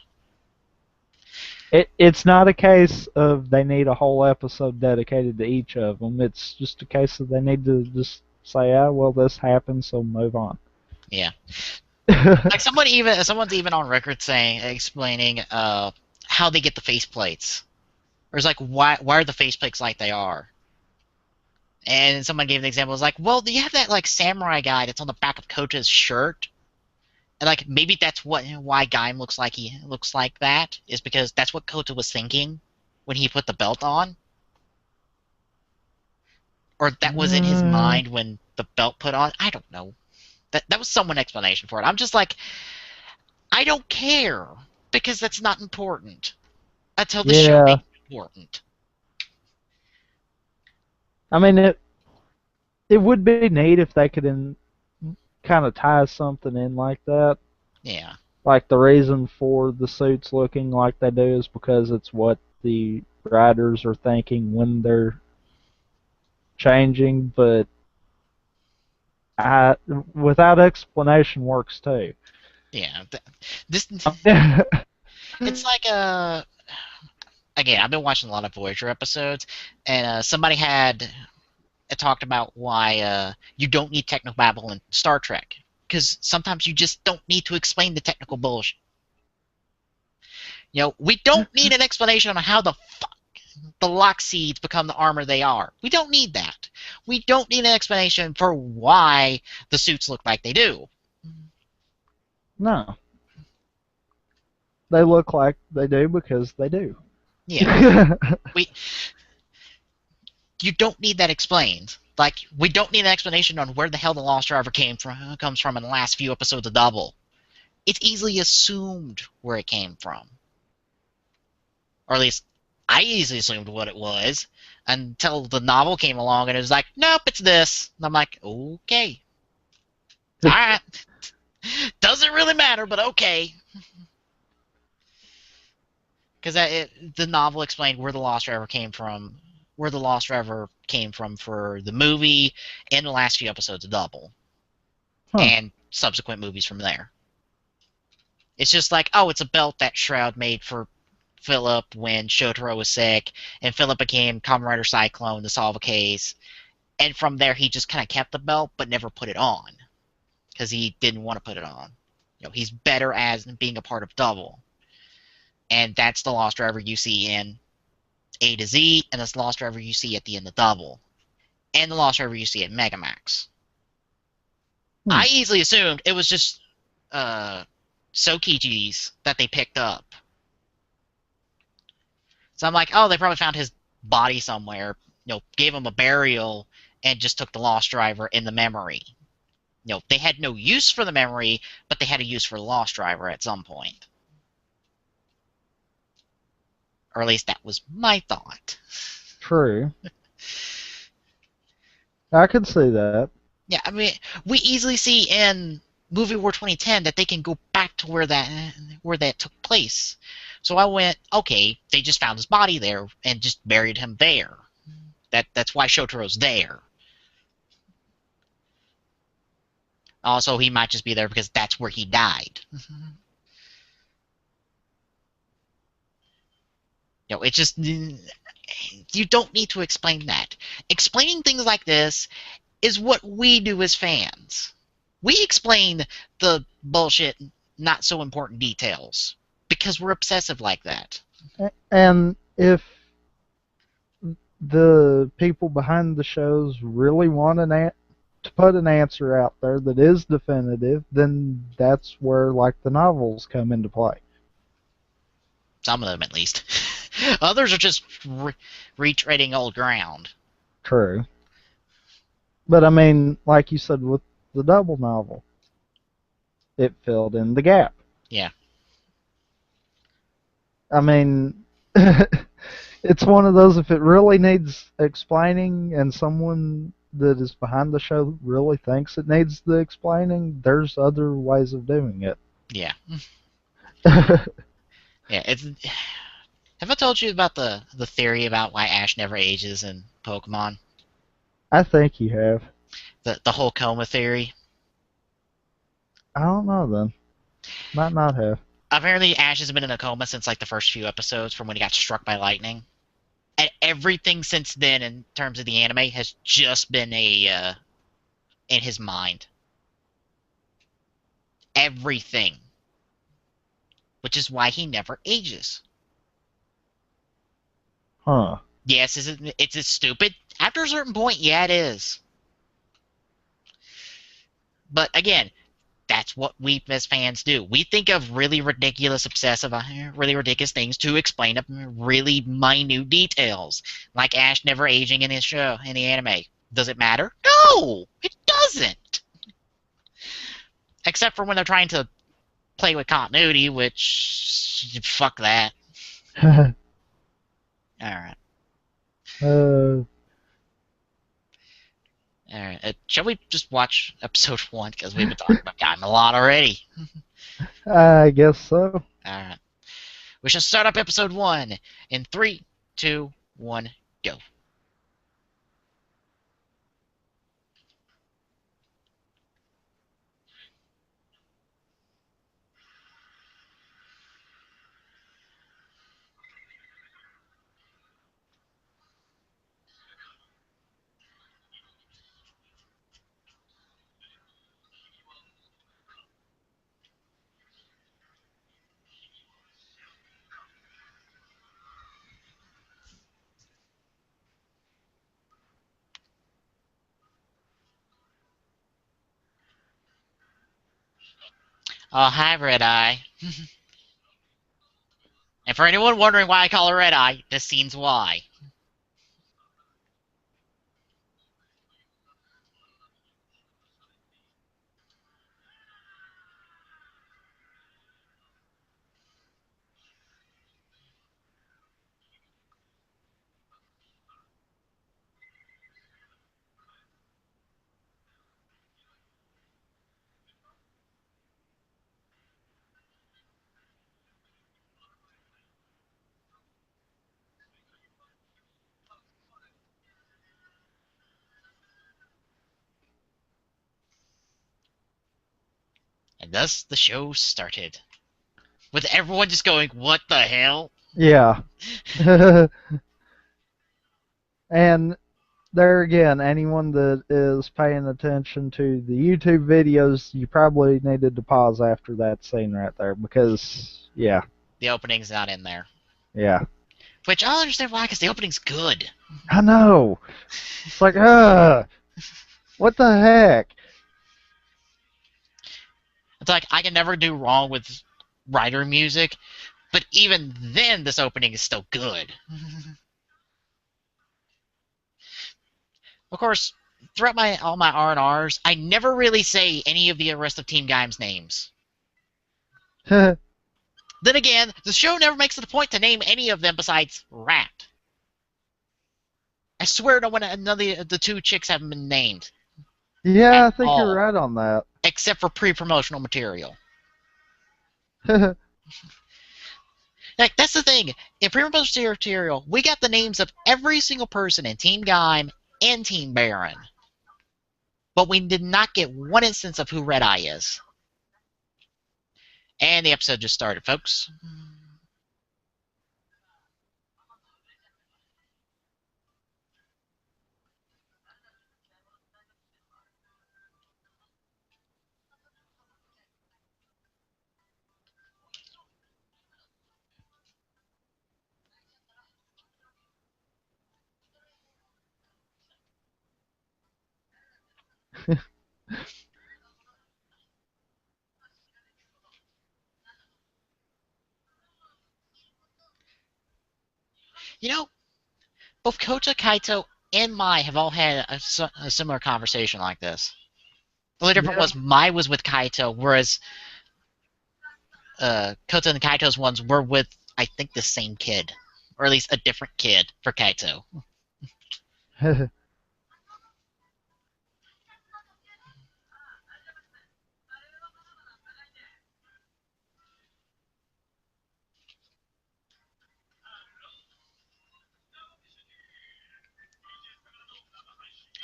It's not a case of they need a whole episode dedicated to each of them. It's just a case of they need to just say, "Ah, well, this happened, so move on." Yeah. Like someone's even on record saying explaining how they get the faceplates. Or it's like why are the faceplates like they are? And someone gave an example. It's like, well, do you have that like samurai guy that's on the back of Kota's shirt? And like maybe that's why Gaim looks like that is because that's what Kota was thinking when he put the belt on, or that was in his Mm, mind when the belt put on. I don't know. That was someone explanation for it. I'm just like, I don't care because that's not important until the show yeah, makes it important. I mean it would be neat if they could kind of tie something in like that. Yeah, Like the reason for the suits looking like they do is because it's what the writers are thinking when they're changing, but I without explanation works too. yeah. This it's like again, I've been watching a lot of Voyager episodes, and somebody had talked about why you don't need technobabble in Star Trek because sometimes you just don't need to explain the technical bullshit. You know, we don't need an explanation on how the fuck the lock seeds become the armor they are. We don't need that. We don't need an explanation for why the suits look like they do. No, they look like they do because they do. Yeah, we you don't need that explained. Like we don't need an explanation on where the hell the Lost Driver comes from in the last few episodes of Double. It's easily assumed where it came from, or at least I easily assumed what it was until the novel came along and it was like, nope, it's this. And I'm like, okay, all right, doesn't really matter, but okay. Because the novel explained where the Lost Driver came from, for the movie and the last few episodes of Double, Huh. and subsequent movies from there. It's just like, oh, it's a belt that Shroud made for Philip when Shotaro was sick, and Philip became Kamen Rider Cyclone to solve a case, and from there he just kind of kept the belt but never put it on because he didn't want to put it on. You know, he's better as being a part of Double, and that's the Lost Driver you see in A to Z, and that's the Lost Driver you see at the end of Double, and the Lost Driver you see at Megamax. Hmm. I easily assumed it was just Sokichi's that they picked up. So I'm like, oh, they probably found his body somewhere, gave him a burial, and just took the Lost Driver in the memory. They had no use for the memory, but they had a use for the Lost Driver at some point. Or at least that was my thought. True. I could see that. Yeah, I mean, we easily see in Movie War 2010 that they can go back to where that took place. So I went, okay, they just found his body there and just buried him there. That's why Shotaro's there. Also, he might just be there because that's where he died. It's just you don't need to explain that. Explaining things like this is what we do as fans. We explain the bullshit, not so important details because we're obsessive like that. And if the people behind the shows really want to put an answer out there that is definitive, then that's where like the novels come into play. Some of them, at least. Others are just retreading old ground. True. But I mean, like you said with the double novel, it filled in the gap. Yeah. I mean, it's one of those, if it really needs explaining and someone that is behind the show really thinks it needs the explaining, there's other ways of doing it. Yeah. Yeah, it's. Have I told you about the theory about why Ash never ages in Pokemon? I think you have. The whole coma theory. I don't know then. Might not have. Apparently, Ash has been in a coma since like the first few episodes from when he got struck by lightning, and everything since then, in terms of the anime, has just been in his mind. Everything, which is why he never ages. Huh. Yes, it's stupid. After a certain point, yeah, it is. But again, that's what we as fans do. We think of really ridiculous, obsessive, really ridiculous things to explain up really minute details, like Ash never aging in his show in the anime. Does it matter? No, it doesn't. Except for when they're trying to play with continuity, which fuck that. All right. uh, All right. Shall we just watch episode 1? Because we've been talking about Gaim a lot already. I guess so. All right. We shall start up episode 1 in 3, 2, 1, go. Oh, hi, Red Eye. And for anyone wondering why I call her Red Eye, this scene's why. And thus the show started. With everyone just going, what the hell? Yeah. And there again, anyone that is paying attention to the YouTube videos, you probably needed to pause after that scene right there because, yeah. The opening's not in there. Yeah. Which I don't understand why, because the opening's good. I know. It's like, what the heck? It's like, I can never do wrong with writer music, but even then, this opening is still good. Of course, throughout all my R&Rs, I never really say any of the rest of Team Gaim's names. Then again, the show never makes it a point to name any of them besides Rat. I swear no one, none of the two chicks haven't been named. Yeah, I think all, you're right on that. Except for pre-promotional material. Like, that's the thing. In pre-promotional material, we got the names of every single person in Team Gaim and Team Baron. But we did not get one instance of who Red Eye is. And the episode just started, folks. You know, both Kota, Kaito, and Mai have all had a similar conversation like this. The only difference was Mai was with Kaito, whereas Kota and Kaito's ones were with, I think, the same kid. Or at least a different kid for Kaito.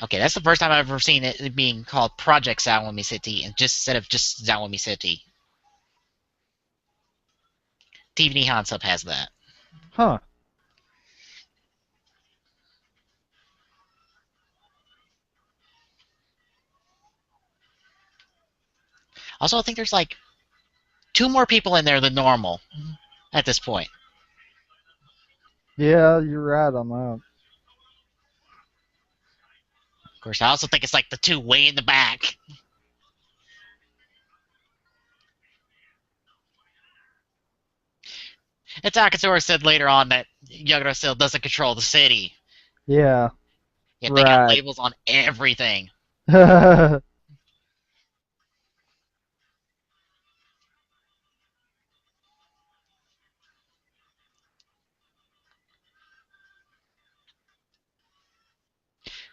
Okay, that's the first time I've ever seen it being called Project Zalomi City instead of just Zalomi City. TV Nihon sub has that. Huh. Also, I think there's like 2 more people in there than normal at this point. Yeah, you're right on that. Of course, I also think it's like the 2 way in the back. And Takasura said later on that Yagura still doesn't control the city. Yeah, Yet they got right. labels on everything.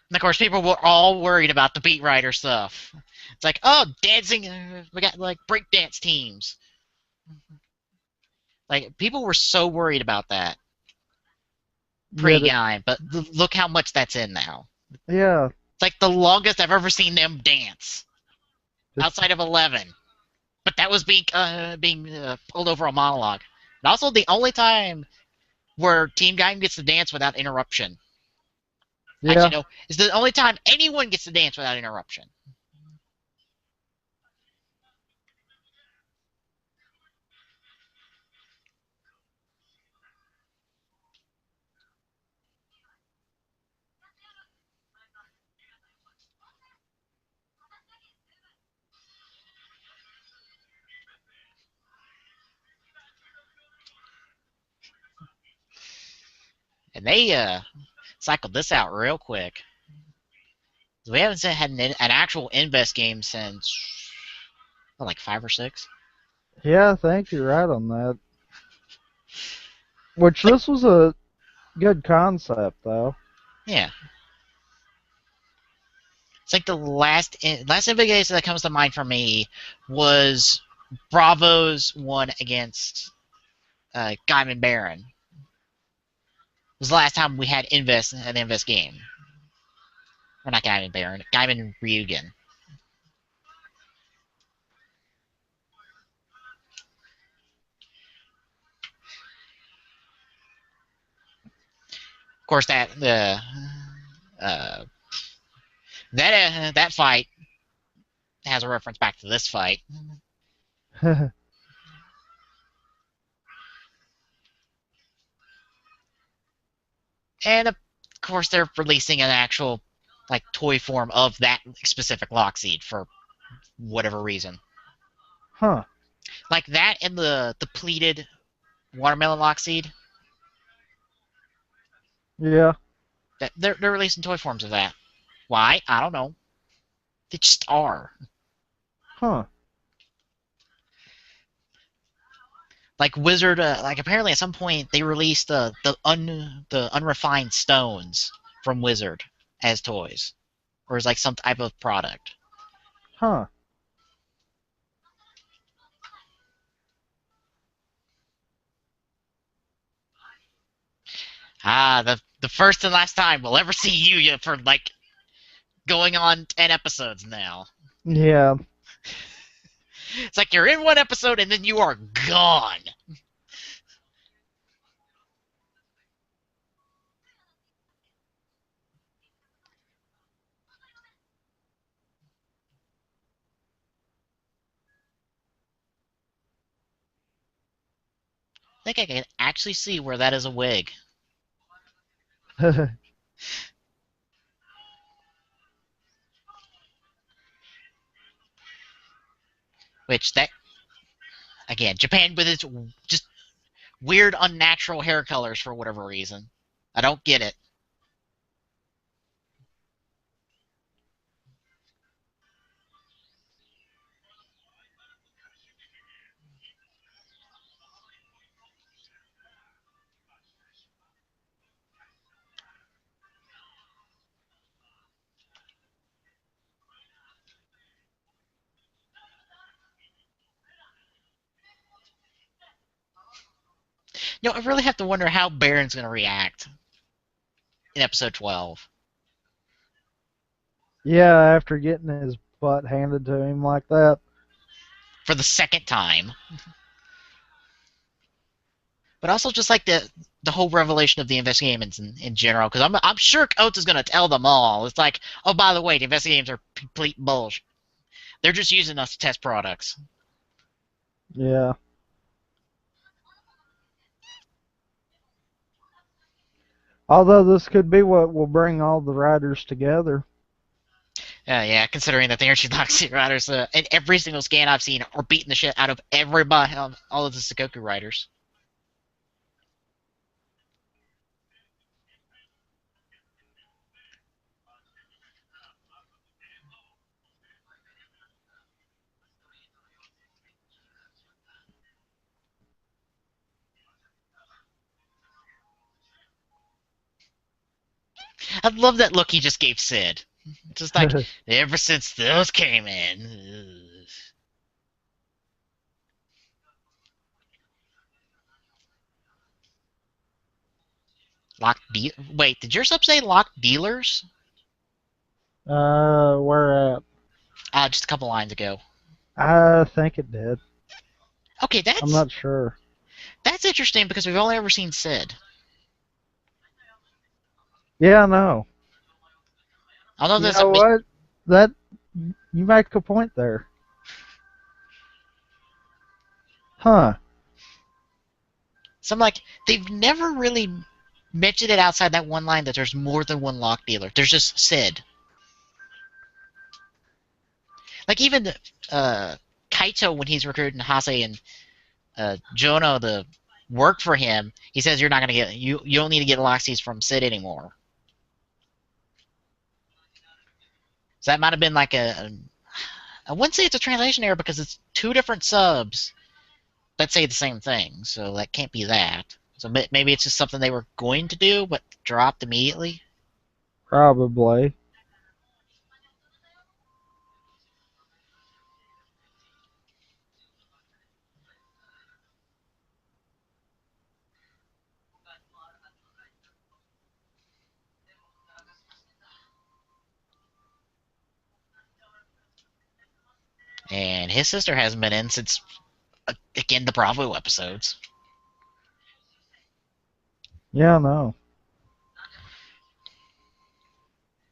And of course, people were all worried about the beat writer stuff. It's like, oh, dancing, we got like breakdance teams. Like, people were so worried about that Yeah, pre-Gaim, but look how much that's in now. yeah. It's like the longest I've ever seen them dance outside of 11. But that was being pulled over a monologue. And also the only time where Team Gaim gets to dance without interruption. Actually, Yeah, no, it's the only time anyone gets to dance without interruption. And they cycled this out real quick. We haven't had an actual Invest game since like 5 or 6. yeah, I think you're right on that. Which Like, this was a good concept, though. yeah, it's like the last Invest game that comes to mind for me was Bravo's one against Gaim and Baron. It was the last time we had an Invest game. Or not Gaim and Baron, Gaim and Ryugen. Of course, uh, that fight has a reference back to this fight. And of course, they're releasing an actual like toy form of that specific Lockseed for whatever reason. Huh. Like that and the pleated watermelon Lockseed. Yeah. They're releasing toy forms of that. Why? I don't know. They just are. Huh. Like Wizard, like apparently at some point they released the unrefined stones from Wizard as toys, or as like some type of product. Huh. The first and last time we'll ever see Yuya for like going on 10 episodes now. Yeah. It's like you're in one episode and then you are gone. I think I can actually see where that is a wig. Which that again, Japan with its just weird, unnatural hair colors for whatever reason. I don't get it. I really have to wonder how Baron's going to react in episode 12. Yeah, after getting his butt handed to him like that. for the second time. But also just like the whole revelation of the investigators in general, because I'm sure Coates is going to tell them all. It's like, oh, by the way, the investigators are complete bullshit. They're just using us to test products. Yeah. Although this could be what will bring all the riders together. Yeah, considering that the Energy Lockseed riders, in every single scan I've seen, are beating the shit out of everybody, all of the Sukoku riders. I love that look he just gave Sid. Just like, ever since those came in. Ugh. Wait, did your sub say locked dealers? Where at? Just a couple lines ago. I think it did. Okay, I'm that's not sure. that's interesting because we've only ever seen Sid. Yeah, I know. I don't know You if know there's what? That you make a point there. Huh. some like they've never really mentioned it outside that one line that there's more than one lock dealer. There's just Sid. Like even Kaito when he's recruiting Hase and Jono to work for him, he says you're not gonna get you don't need to get Loxies from Sid anymore. So that might have been like I wouldn't say it's a translation error because it's two different subs that say the same thing, so that can't be that. So maybe it's just something they were going to do but dropped immediately. Probably. And his sister hasn't been in since again the Bravo episodes. Yeah, I know.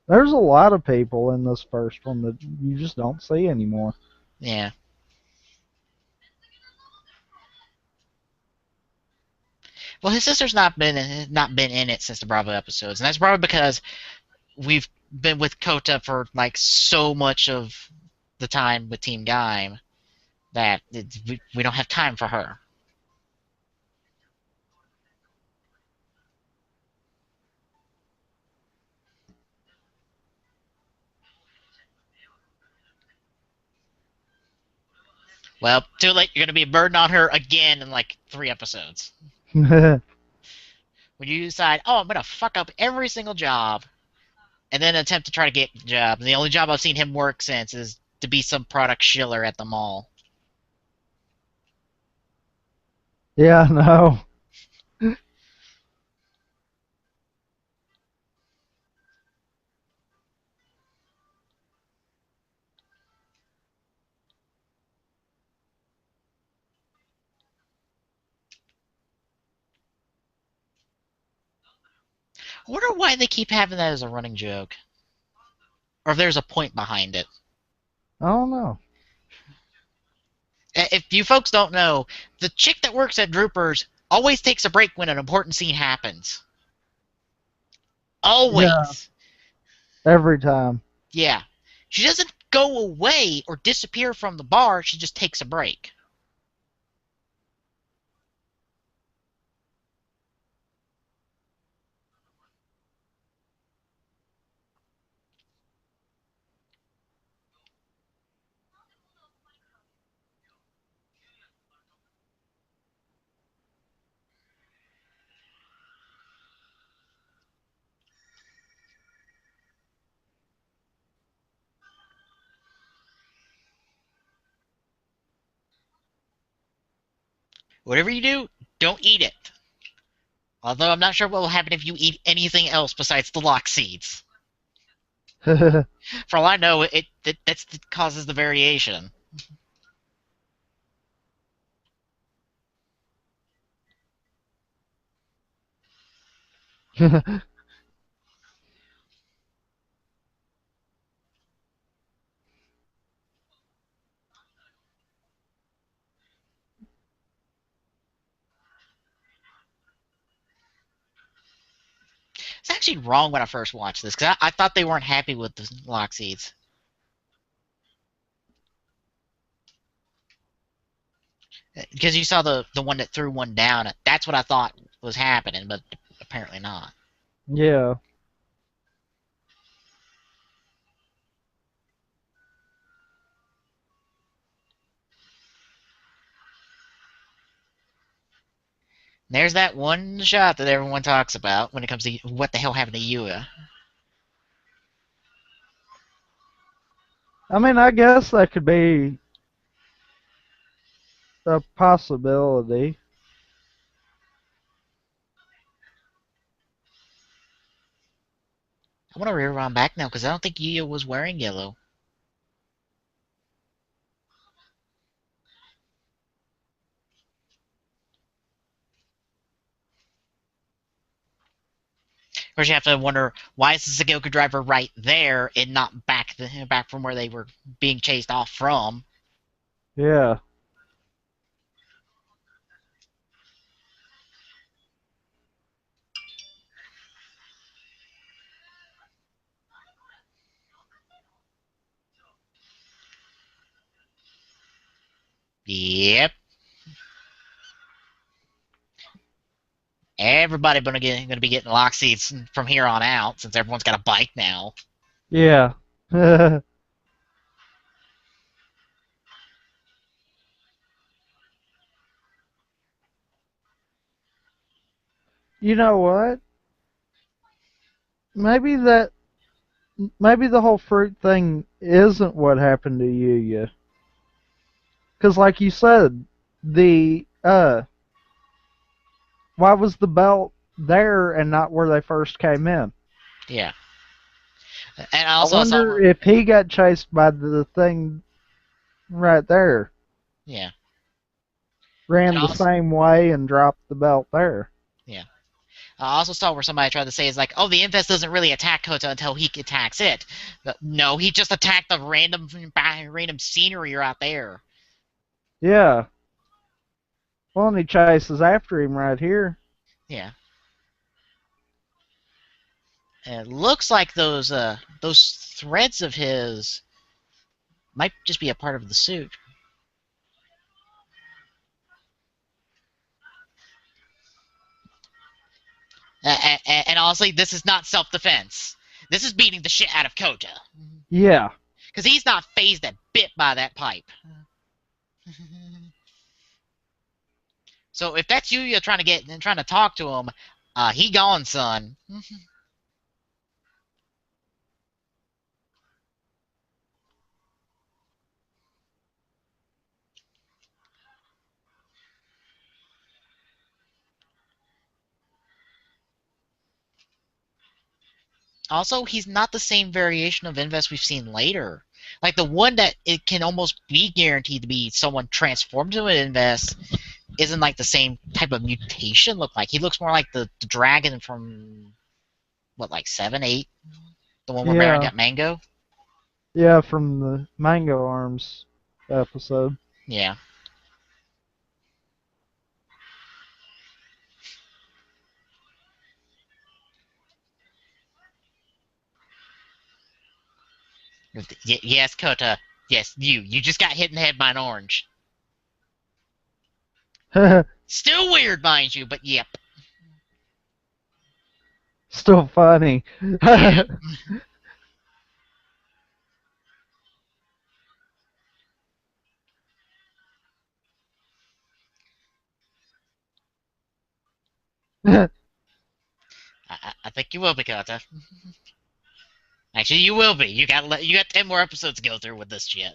There's a lot of people in this first one that you just don't see anymore. Yeah. Well, his sister's not been in it since the Bravo episodes, and that's probably because we've been with Kota for like so much of the time with Team Gaim that we don't have time for her. Well, too late. You're gonna be a burden on her again in like 3 episodes. When you decide, oh, I'm gonna fuck up every single job, and then attempt to try to get the job. And the only job I've seen him work since is to be some product shiller at the mall. Yeah, I know. I wonder why they keep having that as a running joke, or if there's a point behind it. I don't know. If you folks don't know, the chick that works at Droopers always takes a break when an important scene happens. Yeah, Always. every time. Yeah. She doesn't go away or disappear from the bar, she just takes a break. Whatever you do, don't eat it. Although I'm not sure what will happen if you eat anything else besides the lock seeds. For all I know, that's that causes the variation. It's actually wrong when I first watched this because I thought they weren't happy with the lock seeds. Because you saw the one that threw one down. That's what I thought was happening, but apparently not. Yeah. There's that one shot that everyone talks about when it comes to what the hell happened to Yua. I mean, I guess that could be a possibility. I want to rewind back now because I don't think Yuya was wearing yellow. Of course, you have to wonder why is the Sagoku driver right there and not back from where they were being chased off from. Yeah. Yep. Everybody gonna be getting lock seats from here on out since everyone's got a bike now. Yeah. You know what? Maybe that maybe the whole fruit thing isn't what happened to Yuya. Cuz like you said, the why was the belt there and not where they first came in? Yeah. And I also I saw wonder where if he got chased by the thing right there. yeah. And Ran the also same way and dropped the belt there. yeah. I also saw where somebody tried to say is like, oh, the Infest doesn't really attack Kota until he attacks it. But no, he just attacked the random scenery right there. Yeah. Well, and he chases after him right here. Yeah. And it looks like those threads of his might just be a part of the suit. And honestly, this is not self-defense. This is beating the shit out of Kota. Yeah. Because he's not phased a bit by that pipe. So if that's you, trying to talk to him, he gone, son. Also, he's not the same variation of Invest we've seen later. Like the one that it can almost be guaranteed to be someone transformed into an Invest isn't like the same type of mutation look like. He looks more like the dragon from what, like 7, 8? The one where Marin Yeah. got Mango? Yeah, from the Mango Arms episode. Yeah. Yes, Kota. Yes, you just got hit in the head by an orange. Still weird, mind you, but yep. Still funny. Yeah. I think you will be, Kota. Actually, you will be. You got 10 more episodes to go through with this shit.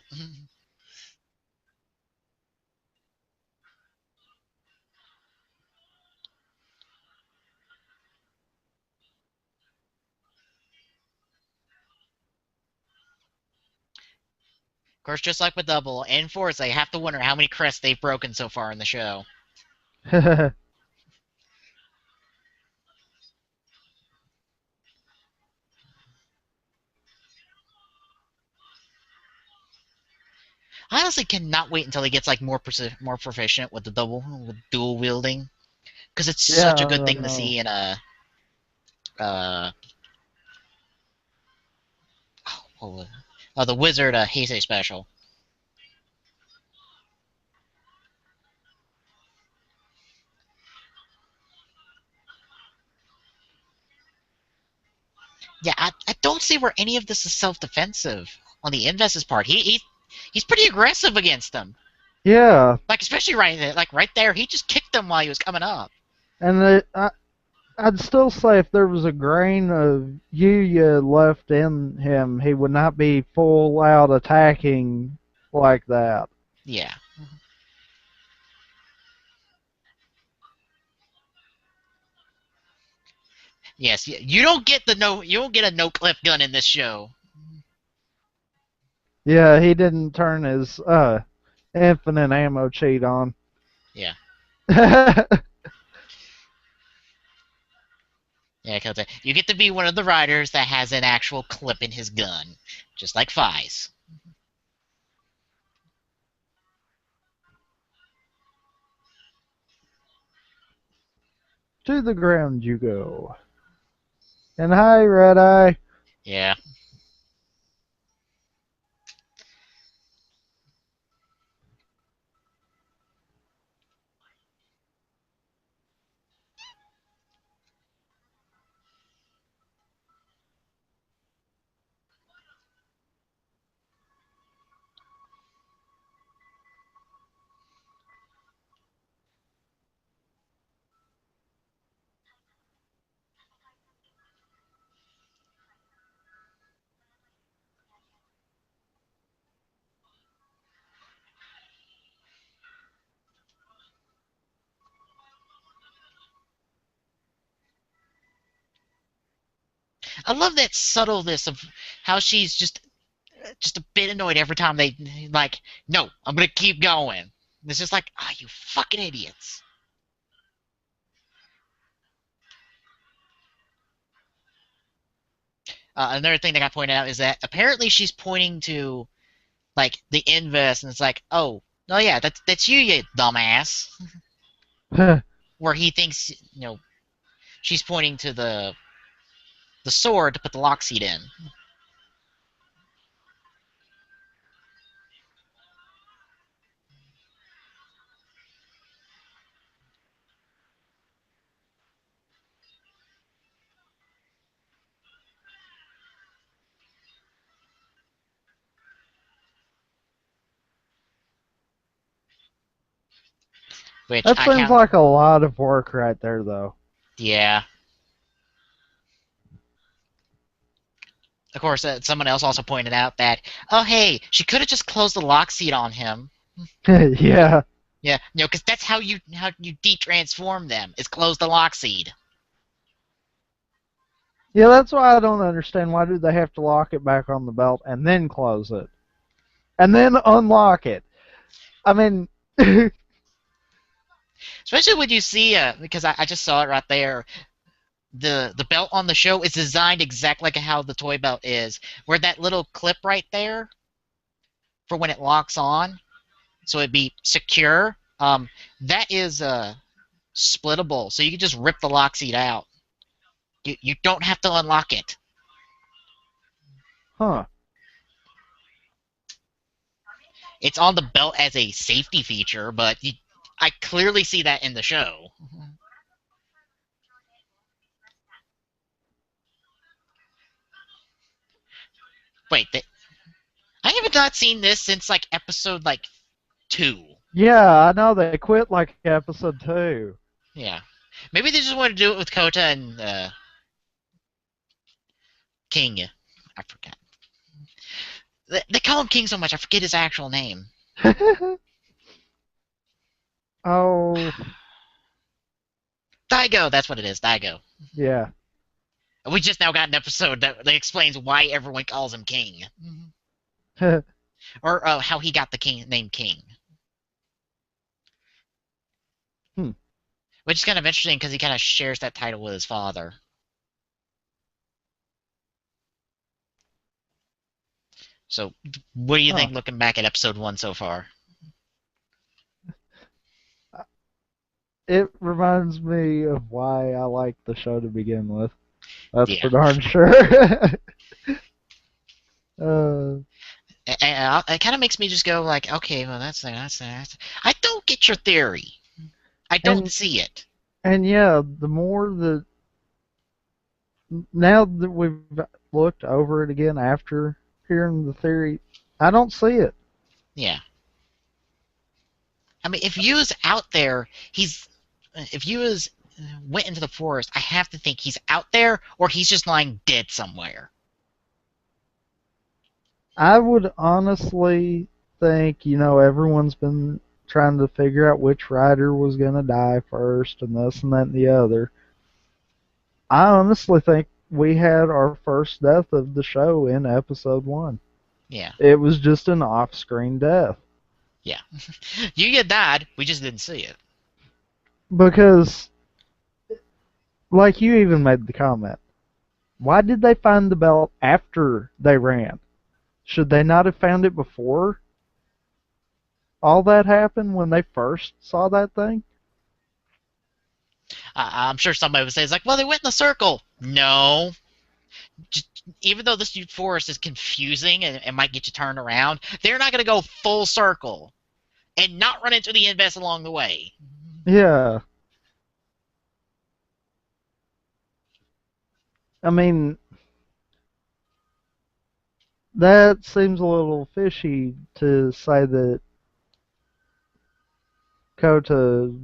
course, just like with Double and Force, I have to wonder how many crests they've broken so far in the show. I honestly cannot wait until he gets like more proficient with the with dual wielding, because it's Yeah, such a good I thing to know. see in a uh what was it? The Wizard Heisei special. Yeah, I don't see where any of this is self-defensive on the Invest's part. He's pretty aggressive against them. Yeah, Like especially right there, like right there, he just kicked them while he was coming up. and I'd still say if there was a grain of Yuya left in him, he would not be full out attacking like that. Yeah. Yes, you don't get you don't get a no clip gun in this show. Yeah, he didn't turn his infinite ammo cheat on. Yeah. Yeah, because you get to be one of the riders that has an actual clip in his gun, just like Fies. To the ground you go. And hi, Red Eye. Yeah. I love that subtleness of how she's just a bit annoyed every time they like, no, I'm gonna keep going. It's just like, ah, oh, you fucking idiots. Another thing that got pointed out is that apparently she's pointing to like the invest, and it's like, oh, no, yeah, that's you, you dumbass. Where he thinks, she's pointing to the sword to put the lock seed in. Which That I seems count. like a lot of work right there, though. Yeah. Of course, someone else also pointed out that, oh hey, she could have just closed the lock seed on him. Yeah. Yeah, because that's how you de-transform them is close the lock seed. Yeah, that's why I don't understand. Why do they have to lock it back on the belt and then close it? And then unlock it? I mean, Especially when you see, because I just saw it right there. The belt on the show is designed exactly like how the toy belt is, where that little clip right there for when it locks on, so it'd be secure. That is splittable, so you can just rip the lock seat out. You don't have to unlock it. huh. It's on the belt as a safety feature, but I clearly see that in the show. Wait, I have not seen this since like episode like 2. Yeah, I know they quit like episode 2. Yeah, maybe they just want to do it with Kota and King. I forgot. They call him King so much, I forget his actual name. Oh, Daigo, that's what it is, Daigo. yeah. We just now got an episode that explains why everyone calls him King. or how he got the name King, Hmm. which is kind of interesting because he kind of shares that title with his father. So, what do you Huh. think looking back at episode 1 so far? It reminds me of why I like the show to begin with. That's Yeah. for darn sure. uh, And it kind of makes me just go like, okay, well that's. I don't get your theory. I don't and see it. and yeah, the more that now that we've looked over it again after hearing the theory, I don't see it. Yeah. I mean, if you was out there, if you was went into the forest, I have to think he's out there or he's just lying dead somewhere. I would honestly think, everyone's been trying to figure out which rider was going to die first and this and that and the other. I honestly think we had our first death of the show in episode 1. Yeah. It was just an off screen death. Yeah. You get died, we just didn't see it. Because, like you even made the comment, why did they find the belt after they ran? Should they not have found it before all that happened when they first saw that thing? I'm sure somebody would say it's like, well, they went in a circle. No. Just, even though this forest is confusing and might get you turned around, they're not going to go full circle and not run into the invest along the way. Yeah. I mean, that seems a little fishy to say that Kota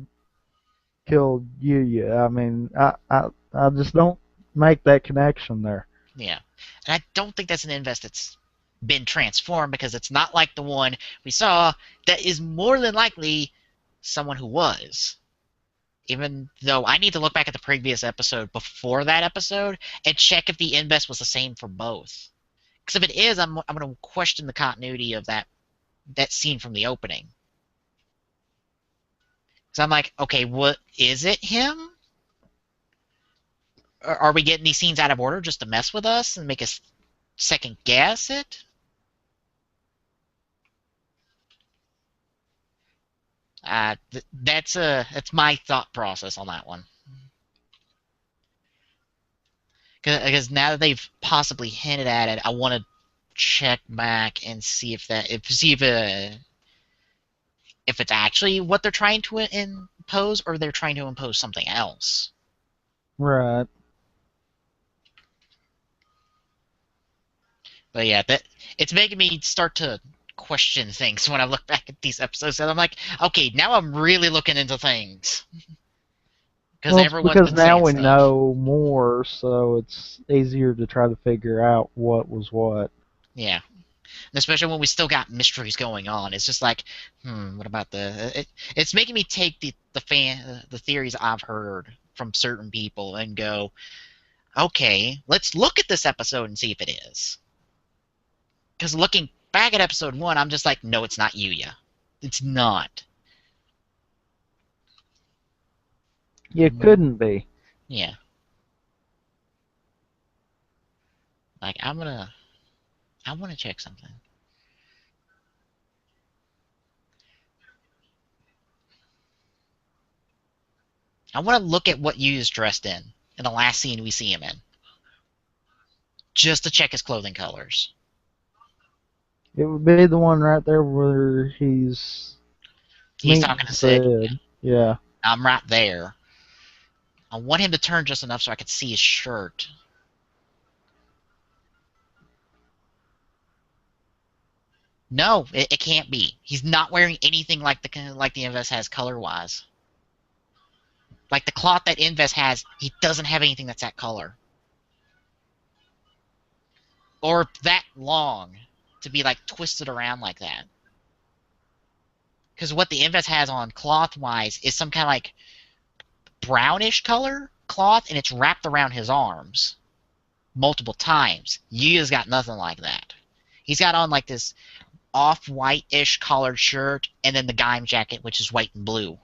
killed Yuya. I mean, I just don't make that connection there. Yeah. And I don't think that's an invest that's been transformed because it's not like the one we saw that is more than likely someone who was. Even though I need to look back at the previous episode before that episode and check if the invest was the same for both. Because if it is, I'm going to question the continuity of that scene from the opening. Because I'm like, okay, what is it him? Or are we getting these scenes out of order just to mess with us and make us second guess it? That's my thought process on that one. Because now that they've possibly hinted at it, I want to check back and see if it's actually what they're trying to impose or they're trying to impose something else. Right. But yeah, that it's making me start to question things when I look back at these episodes, and I'm like, okay, now I'm really looking into things because Well, it's everyone's because been now saying we stuff. know more, so it's easier to try to figure out what was what. Yeah, and especially when we still got mysteries going on. It's just like, what about it's making me take the theories I've heard from certain people and go, okay, let's look at this episode and see if it is. Because looking back at episode 1, I'm just like, no, it's not Yuya. It's not. You couldn't be. Yeah. Like I wanna check something. I wanna look at what Yuya's dressed in the last scene we see him in. Just to check his clothing colors. It would be the one right there where he's He's talking meeting to Sid. Sid. Yeah. I'm right there. I want him to turn just enough so I can see his shirt. No, it can't be. He's not wearing anything like the Invest has color wise. Like the cloth that Invest has, he doesn't have anything that's that color. Or that long to be like twisted around like that. Because what the Invest has on cloth wise is some kind of like brownish color cloth and it's wrapped around his arms multiple times. Yuya's got nothing like that. He's got on like this off-white-ish collared shirt, and then the Gaim jacket, which is white and blue.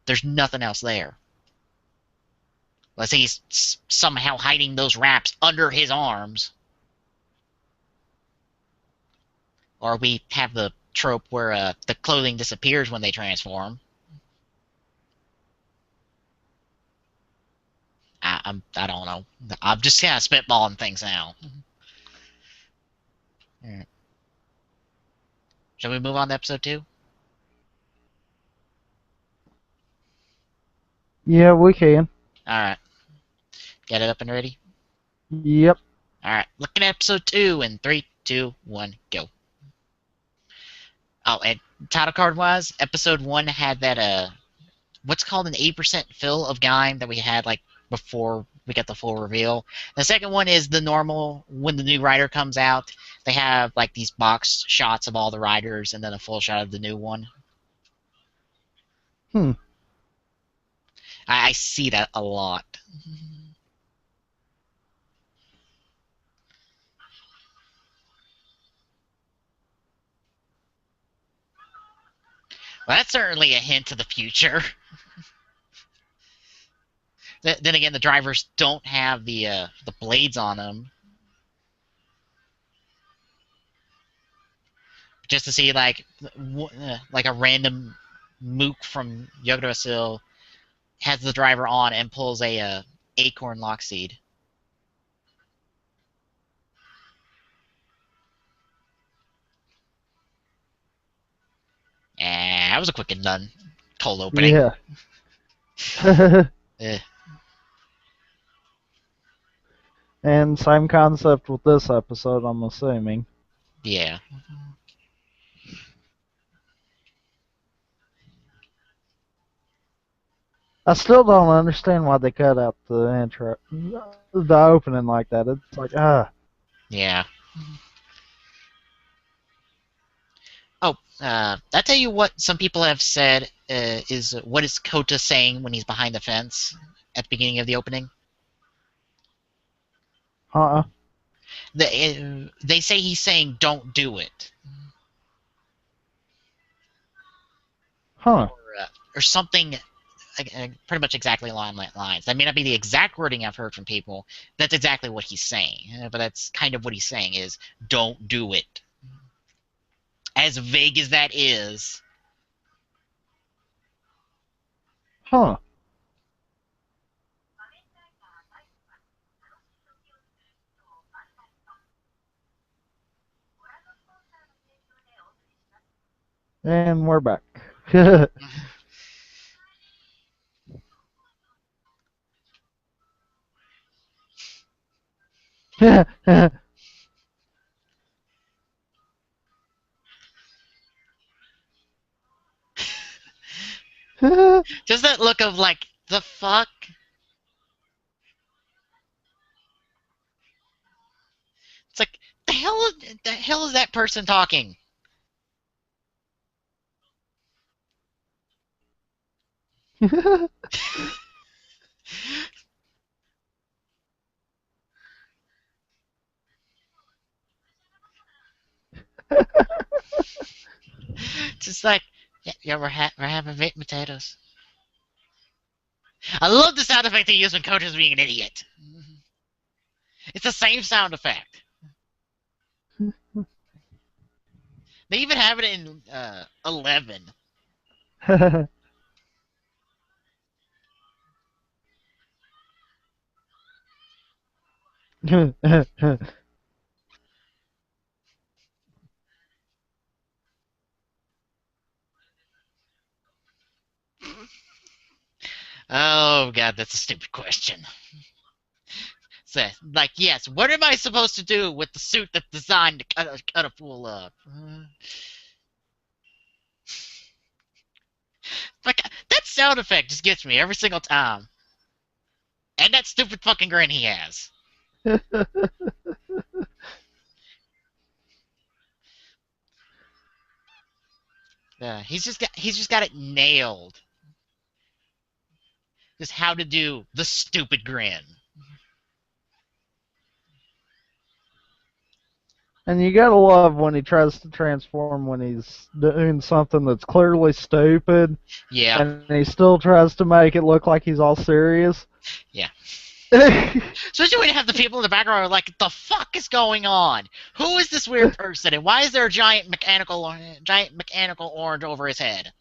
There's nothing else there. Let's say he's somehow hiding those wraps under his arms. Or we have the trope where the clothing disappears when they transform. I don't know. I'm just kind of spitballing things now. Right. Shall we move on to episode 2? Yeah, we can. Alright. Get it up and ready? Yep. Alright. Looking at episode 2 in 3, 2, 1, go. Oh, and title card wise, episode 1 had that what's called an 8% fill of Gaim that we had like before we got the full reveal. The second one is the normal when the new rider comes out. They have like these box shots of all the riders and then a full shot of the new one. I see that a lot. Well, that's certainly a hint to the future. Then again, the drivers don't have the blades on them. Just to see like a random mook from Yggdrasil has the driver on and pulls a acorn lockseed. That was a quick and done cold opening. Yeah. Eh. And same concept with this episode, I'm assuming. Yeah. I still don't understand why they cut out the intro, the opening like that. It's like, Yeah. Oh, I tell you what some people have said is what is Kota saying when he's behind the fence at the beginning of the opening? They say he's saying don't do it. Huh. Or something pretty much exactly along that lines. That may not be the exact wording I've heard from people. That's exactly what he's saying. But that's kind of what he's saying is don't do it. As vague as that is. Huh. And we're back. Just that look of like, the fuck? It's like, the hell is that person talking? Just like, yeah, we're having baked potatoes. I love the sound effect they use when Coach is being an idiot. It's the same sound effect. They even have it in 11. Oh god, that's a stupid question. So, like, yes, what am I supposed to do with the suit that's designed to cut a fool up? Like, that sound effect just gets me every single time. And that stupid fucking grin he has. He's just got it nailed. Just how to do the stupid grin. And you gotta love when he tries to transform when he's doing something that's clearly stupid, Yeah, and he still tries to make it look like he's all serious. yeah. Especially when you have the people in the background who are like, the fuck is going on? Who is this weird person? And why is there a giant mechanical orange over his head?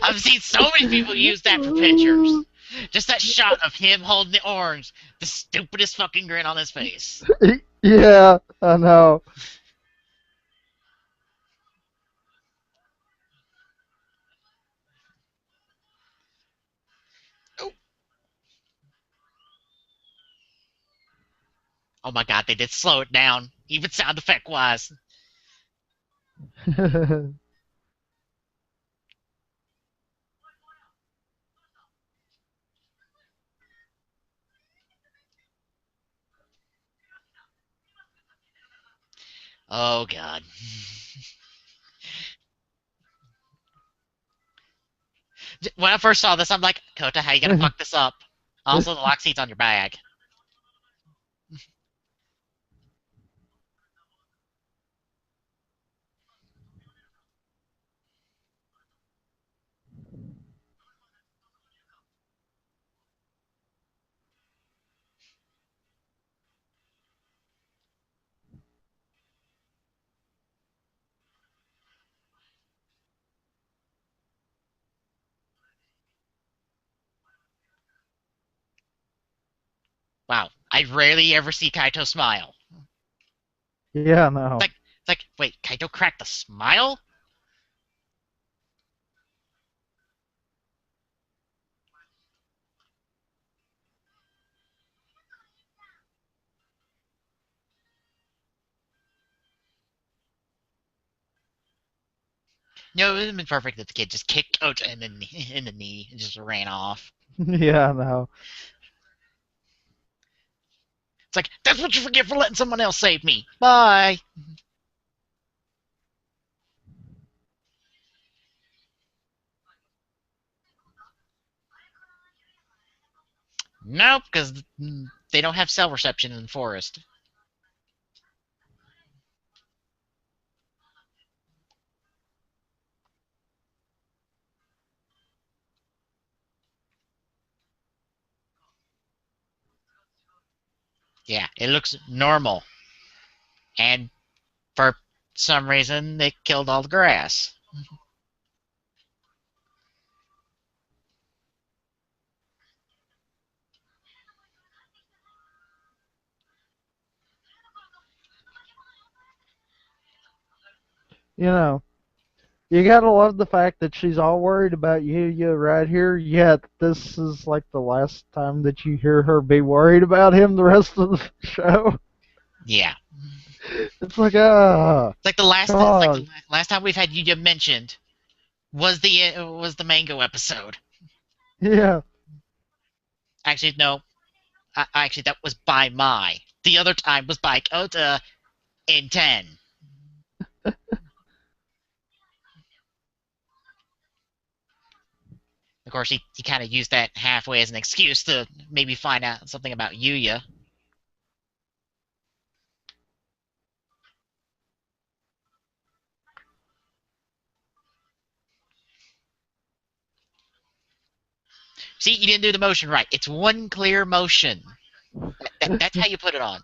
I've seen so many people use that for pictures. Just that shot of him holding the orange, the stupidest fucking grin on his face. Yeah, I know. Oh, oh my god, they did slow it down, even sound effect wise. Oh god. When I first saw this, I'm like, Kota, how you gonna fuck this up? Also, the lock seat's on your bag. Wow, I rarely ever see Kaito smile. Yeah, I It's know. like, wait, Kaito cracked a smile? No, it would have been perfect if the kid just kicked Kota in the knee and just ran off. Yeah, I know. It's like, that's what you forget for letting someone else save me. Bye. Nope, because they don't have cell reception in the forest. Yeah, it looks normal. And for some reason, they killed all the grass. You know, you gotta love the fact that she's all worried about you right here, yet this is like the last time that you hear her be worried about him the rest of the show. Yeah. It's like, ah, come It's like on. the last time we've had Yuya mentioned was the mango episode. Yeah, Actually, no. Actually, that was by Mai. The other time was by Kota in 10. Of course, he kind of used that halfway as an excuse to maybe find out something about Yuya. See, you didn't do the motion right. It's one clear motion. That's how you put it on.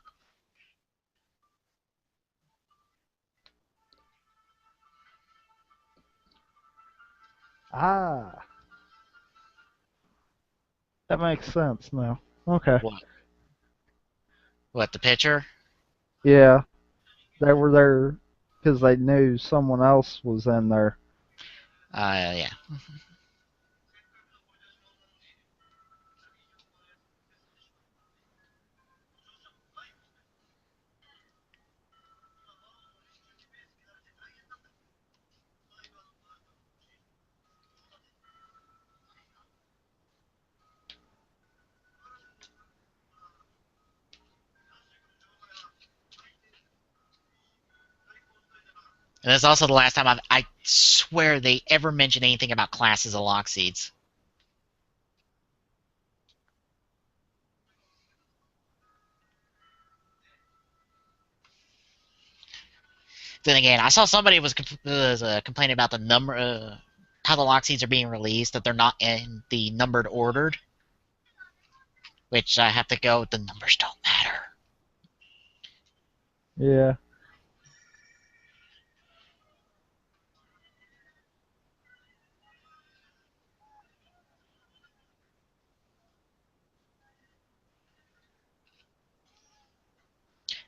ah, that makes sense now. Okay. What? What, the picture? Yeah, they were there because they knew someone else was in there. Yeah. And that's also the last time I swear they ever mentioned anything about classes of Lockseeds. Then again, I saw somebody was complaining about the number, how the Lockseeds are being released, that they're not in the numbered ordered. Which I have to go, the numbers don't matter. Yeah.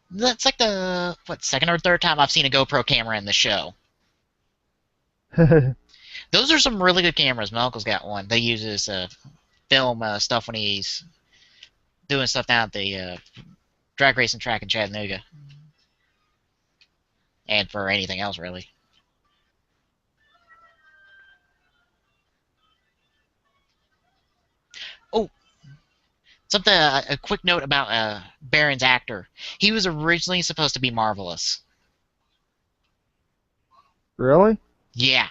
That's like the, second or third time I've seen a GoPro camera in the show. Those are some really good cameras. My uncle's got one. They use this film stuff when he's doing stuff down at the drag racing track in Chattanooga. And for anything else, really. Oh, something. A quick note about Baron's actor. He was originally supposed to be Marvelous. Really? Yeah,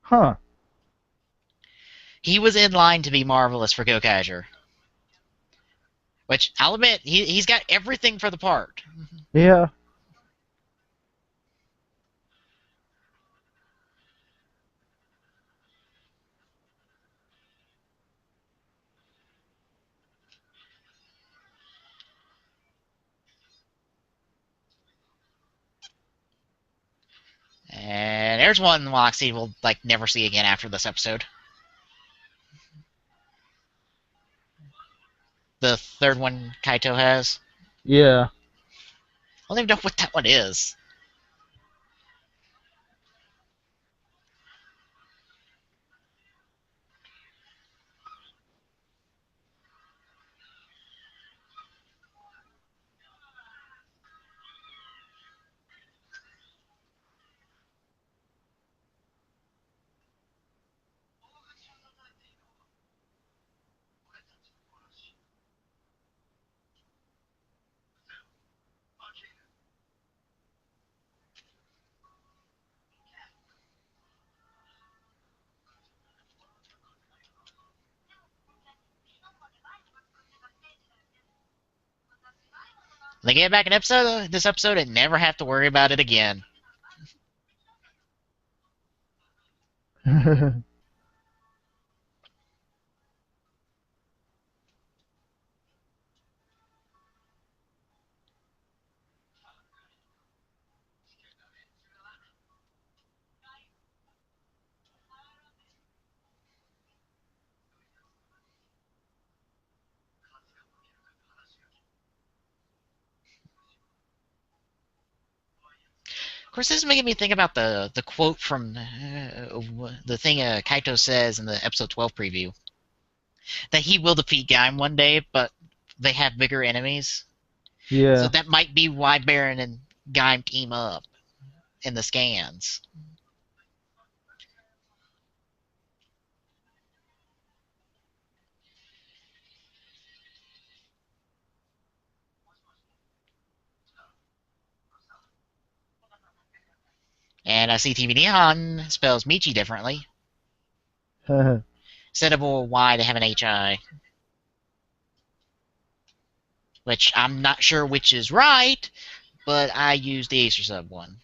Huh. he was in line to be Marvelous for Gokaiger. Which I'll admit, he's got everything for the part. Yeah. And there's one Loxie we'll never see again after this episode. The third one Kaito has. Yeah. I don't even know what that one is. They get back in this episode and never have to worry about it again. Of course, this is making me think about the quote from the thing Kaito says in the episode 12 preview. That he will defeat Gaim one day, but they have bigger enemies. So Yeah. that might be why Baron and Gaim team up in the scans. And I see TV Nihon spells Michi differently. Instead of a Y, they have an HI. Which I'm not sure which is right, but I use the Acer sub one.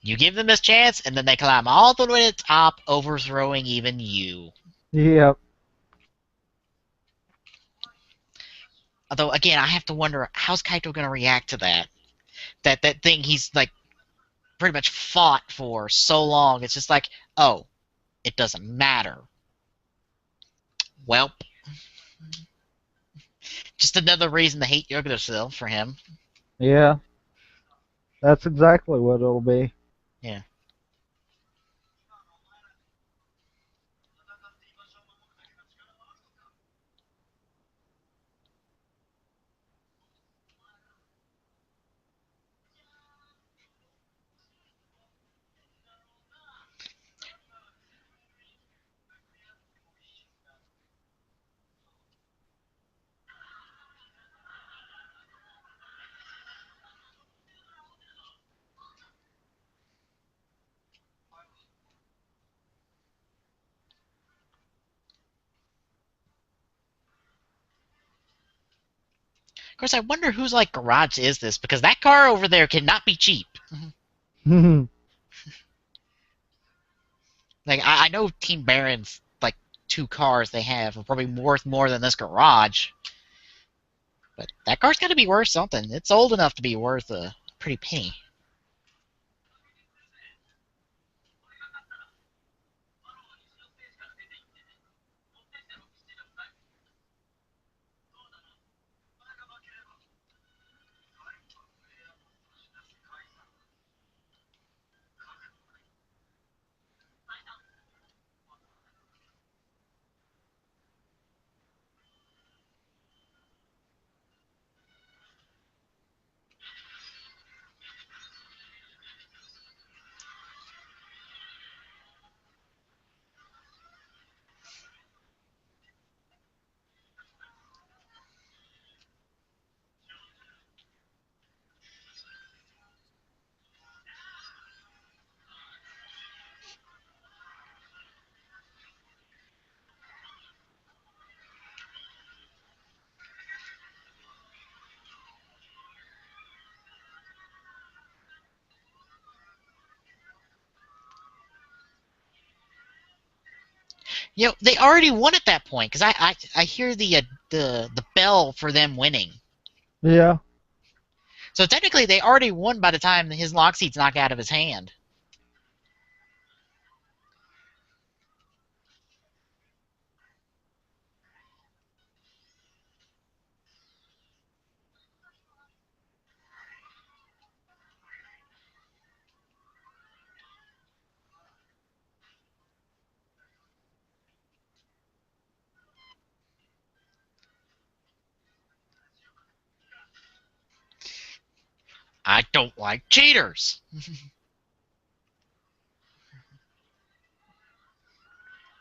You give them this chance, and then they climb all the way to the top, overthrowing even you. Yep. Although, again, I have to wonder, how's Kaito going to react to that? That thing he's, pretty much fought for so long. It's just like, oh, it doesn't matter. Welp. Just another reason to hate Yggdrasil for him. Yeah. That's exactly what it'll be. Yeah. Of course, I wonder whose like garage is this, because that car over there cannot be cheap. Like I know Team Baron's like 2 cars they have are probably worth more than this garage, but that car's got to be worth something. It's old enough to be worth a pretty penny. You know, they already won at that point because I hear the bell for them winning. Yeah. So technically, they already won by the time his lock seat's knocked out of his hand. I don't like cheaters.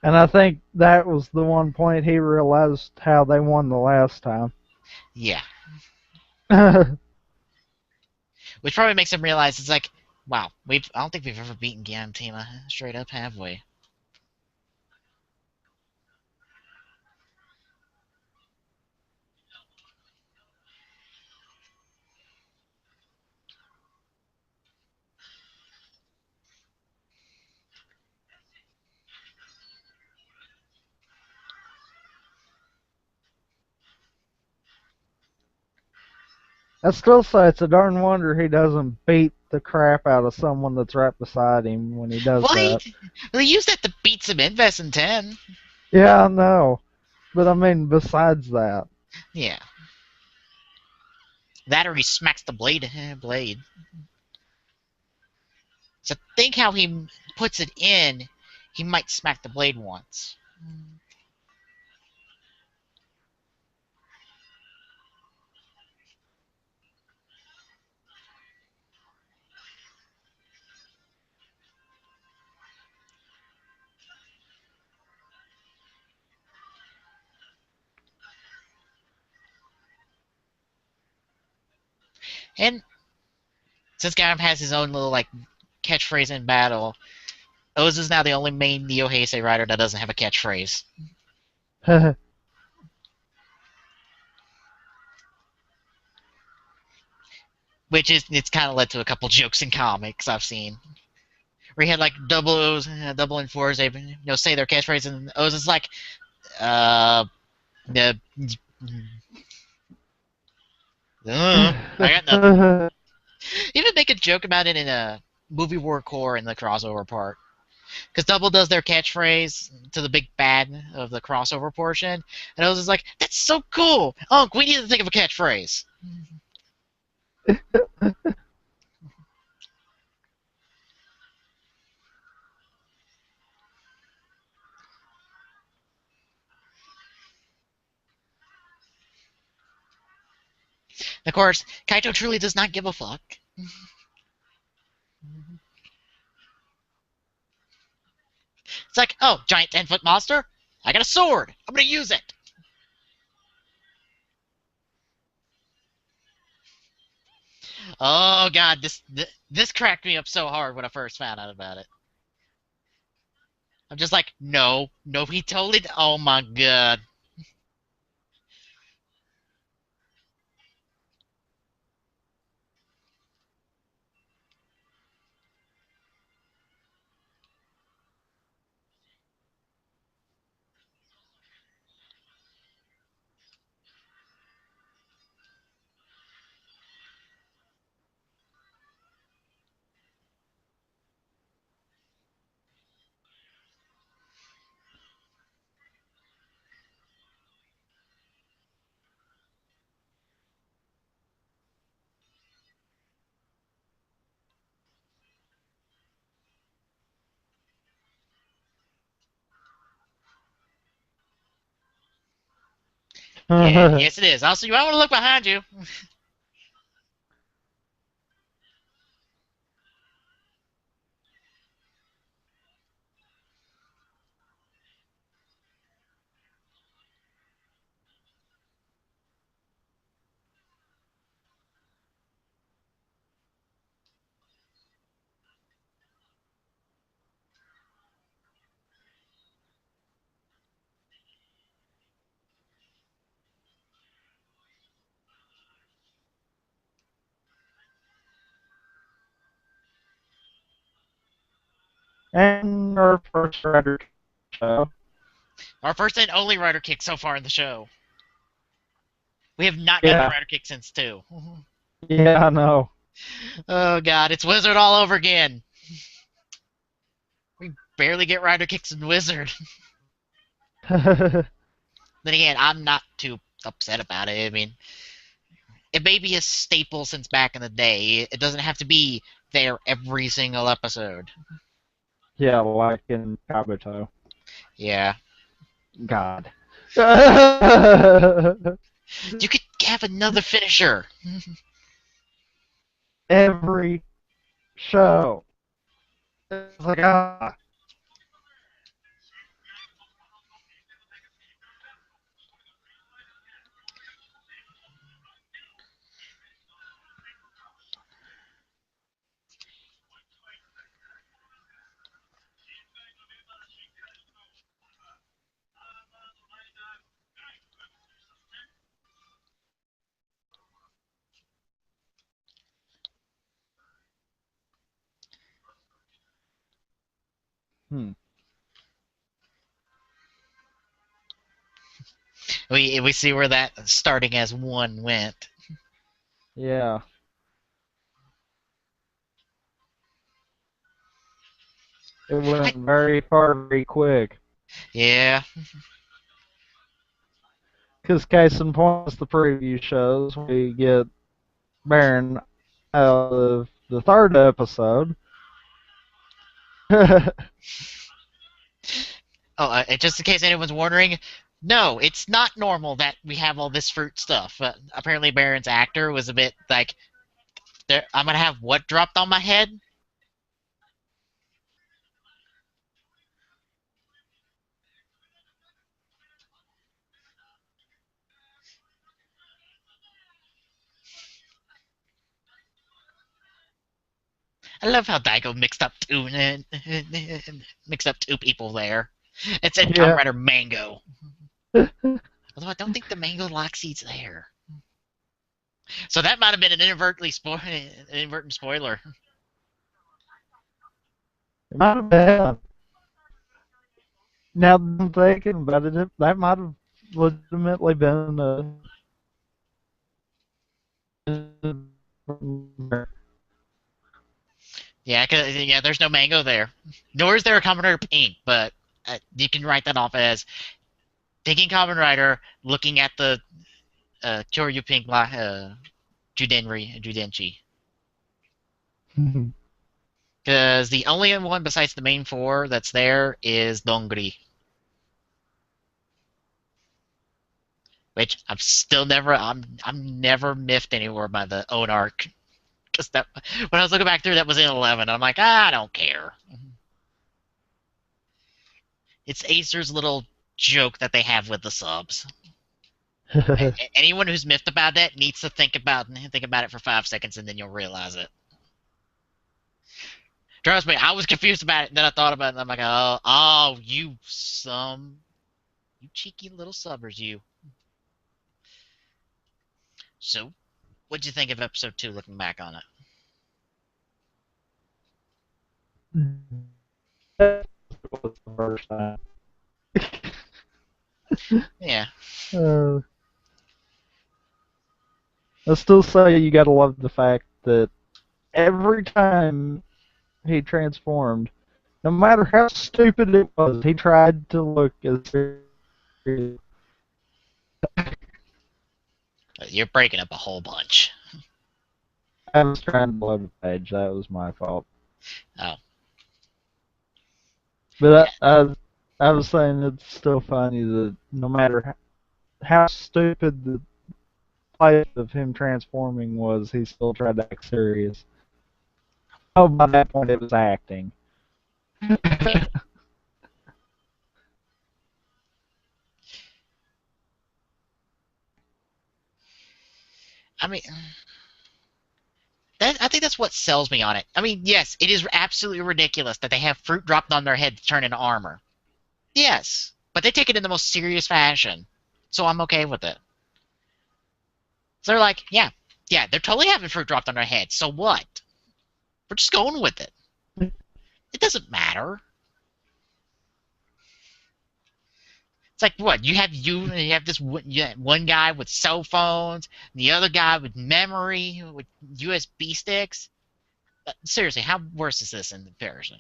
And I think that was the one point he realized how they won the last time. Yeah. Which probably makes him realize it's like, wow, I don't think we've ever beaten Gaim Team straight up, have we? I still say it's a darn wonder he doesn't beat the crap out of someone that's right beside him when he does Well, that. he used that to beat some Invest in 10. Yeah, I know. But I mean, besides that. Yeah. That or he smacks the blade. So think how he puts it in. He might smack the blade once. And since Gaim has his own little like catchphrase in battle, Oz is now the only main Neo Heisei rider that doesn't have a catchphrase. Which is it's kind of led to a couple jokes in comics I've seen. Where he had like double O's, double and fours, they say their catchphrase, and Oz is like, the, I got nothing. Even make a joke about it in a movie War Core in the crossover part. Because Double does their catchphrase to the big bad of the crossover portion, and Oz is like, that's so cool! Unc, we need to think of a catchphrase. Of course, Kaito truly does not give a fuck. It's like, oh, giant 10-foot monster? I got a sword! I'm gonna use it! Oh god, this cracked me up so hard when I first found out about it. I'm just like, no, no, he totally. Oh my god. Yeah, yes it is. Also, you might want to look behind you. And our first Rider show. Our first and only rider kick so far in the show. We have not gotten a Yeah, rider kick since 2. yeah, I know. Oh god, it's Wizard all over again. We barely get rider kicks in Wizard. Then again, I'm not too upset about it. I mean, it may be a staple since back in the day. It doesn't have to be there every single episode. Yeah, like in Kabuto. Yeah. God. You could have another finisher. Every show. It's like, ah. Hmm. We see where that starting as 1 went. Yeah. It I, went very far, very quick. yeah. Because case in point, the preview shows, we get Baron out of the third episode. Oh, just in case anyone's wondering, no, it's not normal that we have all this fruit stuff. Apparently, Baron's actor was a bit like, I'm gonna have what dropped on my head? I love how Daigo mixed up 2 people there. It said Kamen Yeah. Rider Mango. Although I don't think the mango lock seat's there. So that might have been an inadvertent spoiler. It might have been. Now that I'm thinking about it, that might have legitimately been Yeah, yeah, there's no mango there. Nor is there a Kamen Rider Pink, but you can write that off as taking Kamen Rider, looking at the Kyoryu Pink Judenchi. Because the only one besides the main 4 that's there is Dongri. Which I'm never miffed anywhere by the own arc. Because that when I was looking back through, that was in 11. I'm like, I don't care. It's Acer's little joke that they have with the subs. Anyone who's miffed about that needs to think about it for 5 seconds, and then you'll realize it. Trust me, I was confused about it, and then I thought about it, and I'm like, you cheeky little subbers, you. So, what'd you think of episode 2, looking back on That was the first time. it? Yeah. I still say you gotta love the fact that every time he transformed, no matter how stupid it was, he tried to look as serious. You're breaking up a whole bunch. I was trying to load the page. That was my fault. Oh. But Yeah. I was saying it's still funny that no matter how stupid the place of him transforming was, he still tried to act serious. Oh, by that point, it was acting. Yeah. I mean, I think that's what sells me on it. I mean, yes, it is absolutely ridiculous that they have fruit dropped on their head to turn into armor. Yes, but they take it in the most serious fashion, so I'm okay with it. So they're like, yeah, yeah, they're totally having fruit dropped on their head. So what? We're just going with it. It doesn't matter. It's like what you have this one guy with cell phones, and the other guy with memory with USB sticks. Seriously, how worse is this in comparison?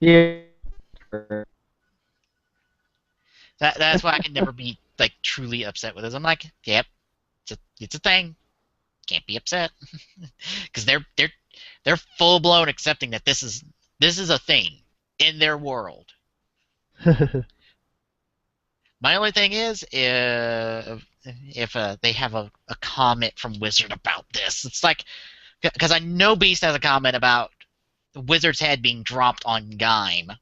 Yeah. That's why I can never be like truly upset with this. I'm like, yep, it's a thing. Can't be upset because they're full blown accepting that this is a thing in their world. My only thing is if they have a comment from Wizard about this. It's like because I know Beast has a comment about the Wizard's head being dropped on Gaim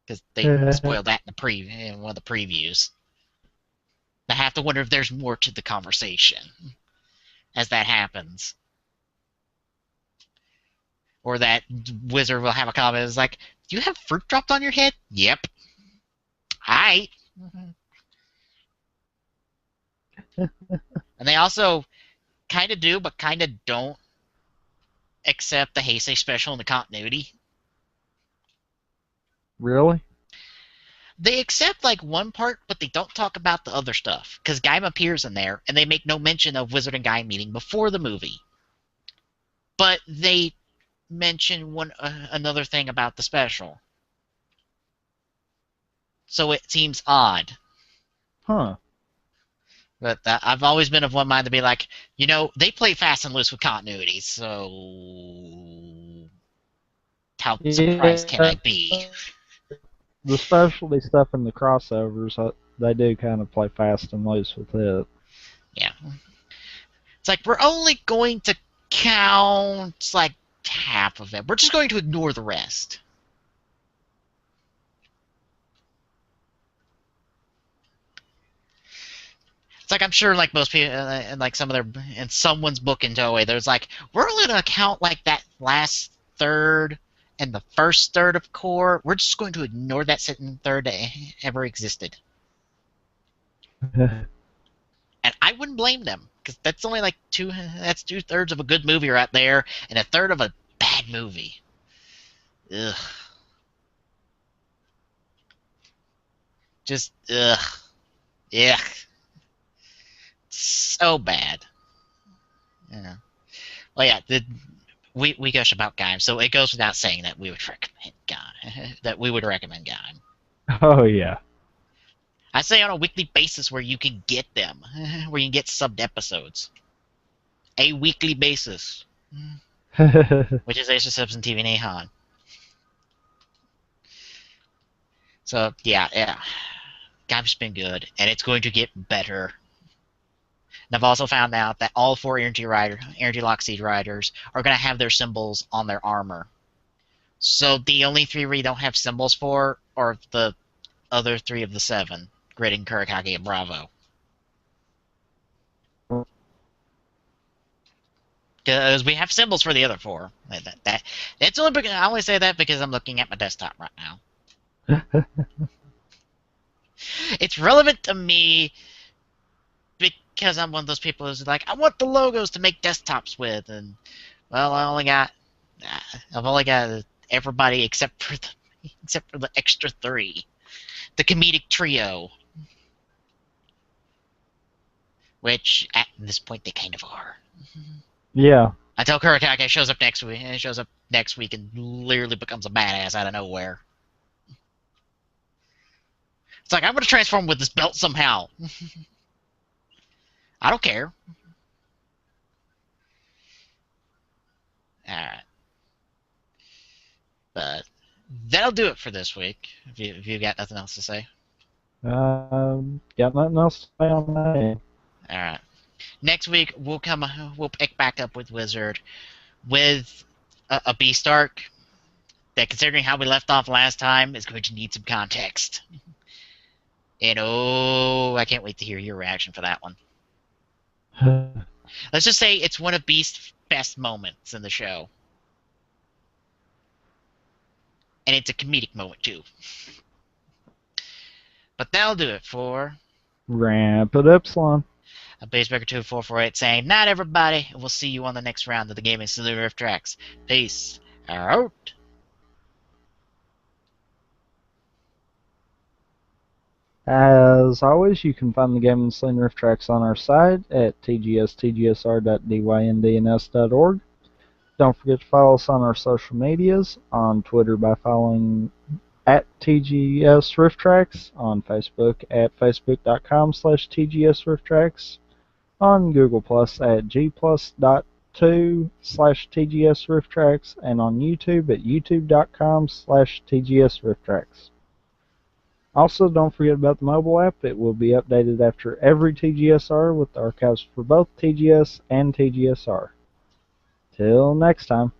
because they spoiled that in one of the previews. I have to wonder if there's more to the conversation as that happens. Or that Wizard will have a comment that's like, "Do you have fruit dropped on your head?" Yep. Hi. And they also kind of do, but kind of don't accept the Heisei special in the continuity. Really? They accept like one part, but they don't talk about the other stuff because Gaim appears in there, and they make no mention of Wizard and Gaim meeting before the movie. But they mention one another thing about the special, so it seems odd. Huh. But I've always been of one mind to be like, they play fast and loose with continuity, so how surprised can I Yeah. be? The specialty stuff in the crossovers, they do kind of play fast and loose with it. Yeah. It's like, we're only going to count like half of it. We're just going to ignore the rest. It's like I'm sure, like most people, and like some of their in someone's book in Toei, there's like we're only gonna count like that last third and the first third of core. We're just going to ignore that second third that ever existed. And I wouldn't blame them because that's only like two. That's 2/3 of a good movie right there, and a third of a bad movie. Ugh. Just ugh. Yeah. So bad. Yeah. Well, yeah. We gush about Gaim, so it goes without saying that we would recommend Gaim. That we would recommend Gaim. Oh, yeah. I say on a weekly basis where you can get them, where you can get subbed episodes. A weekly basis, which is Acer Subs and TV Nihon. So yeah, Gaim's been good, and it's going to get better. And I've also found out that all 4 Energy Lock Siege Riders are going to have their symbols on their armor. So the only 3 we don't have symbols for are the other 3 of the 7, Grid and Kurikage and Bravo. Because we have symbols for the other 4. It's only because, I only say that because I'm looking at my desktop right now. It's relevant to me because I'm one of those people who's like, I want the logos to make desktops with, and well, I've only got everybody except for the extra 3, the comedic trio, which at this point they kind of are. Yeah. Until Kuretake shows up next week, and literally becomes a badass out of nowhere. It's like, I'm gonna transform with this belt somehow. I don't care. Alright. But that'll do it for this week, if you got nothing else to say. Got nothing else to say on that end. All right. Next week we'll pick back up with Wizard with a Beast arc that, considering how we left off last time, is going to need some context. And oh, I can't wait to hear your reaction for that one. Let's just say it's one of Beast's best moments in the show. And it's a comedic moment, too. But that'll do it for Ramp it up, Slon. Basebreaker2448 saying, "Night, everybody, and we'll see you on the next round of the Gaming Saloon Rift Tracks. Peace out." As always, you can find the Gaming Saloon Rift Tracks on our site at tgsr.dyndns.org. Don't forget to follow us on our social medias, on Twitter by following at TGS Rift Tracks, on Facebook at facebook.com/TGS on Google Plus at gplus.2/TGS Rift Tracks, and on YouTube at youtube.com/TGS Rift Tracks. Also, don't forget about the mobile app. It will be updated after every TGSR with archives for both TGS and TGSR. Till next time.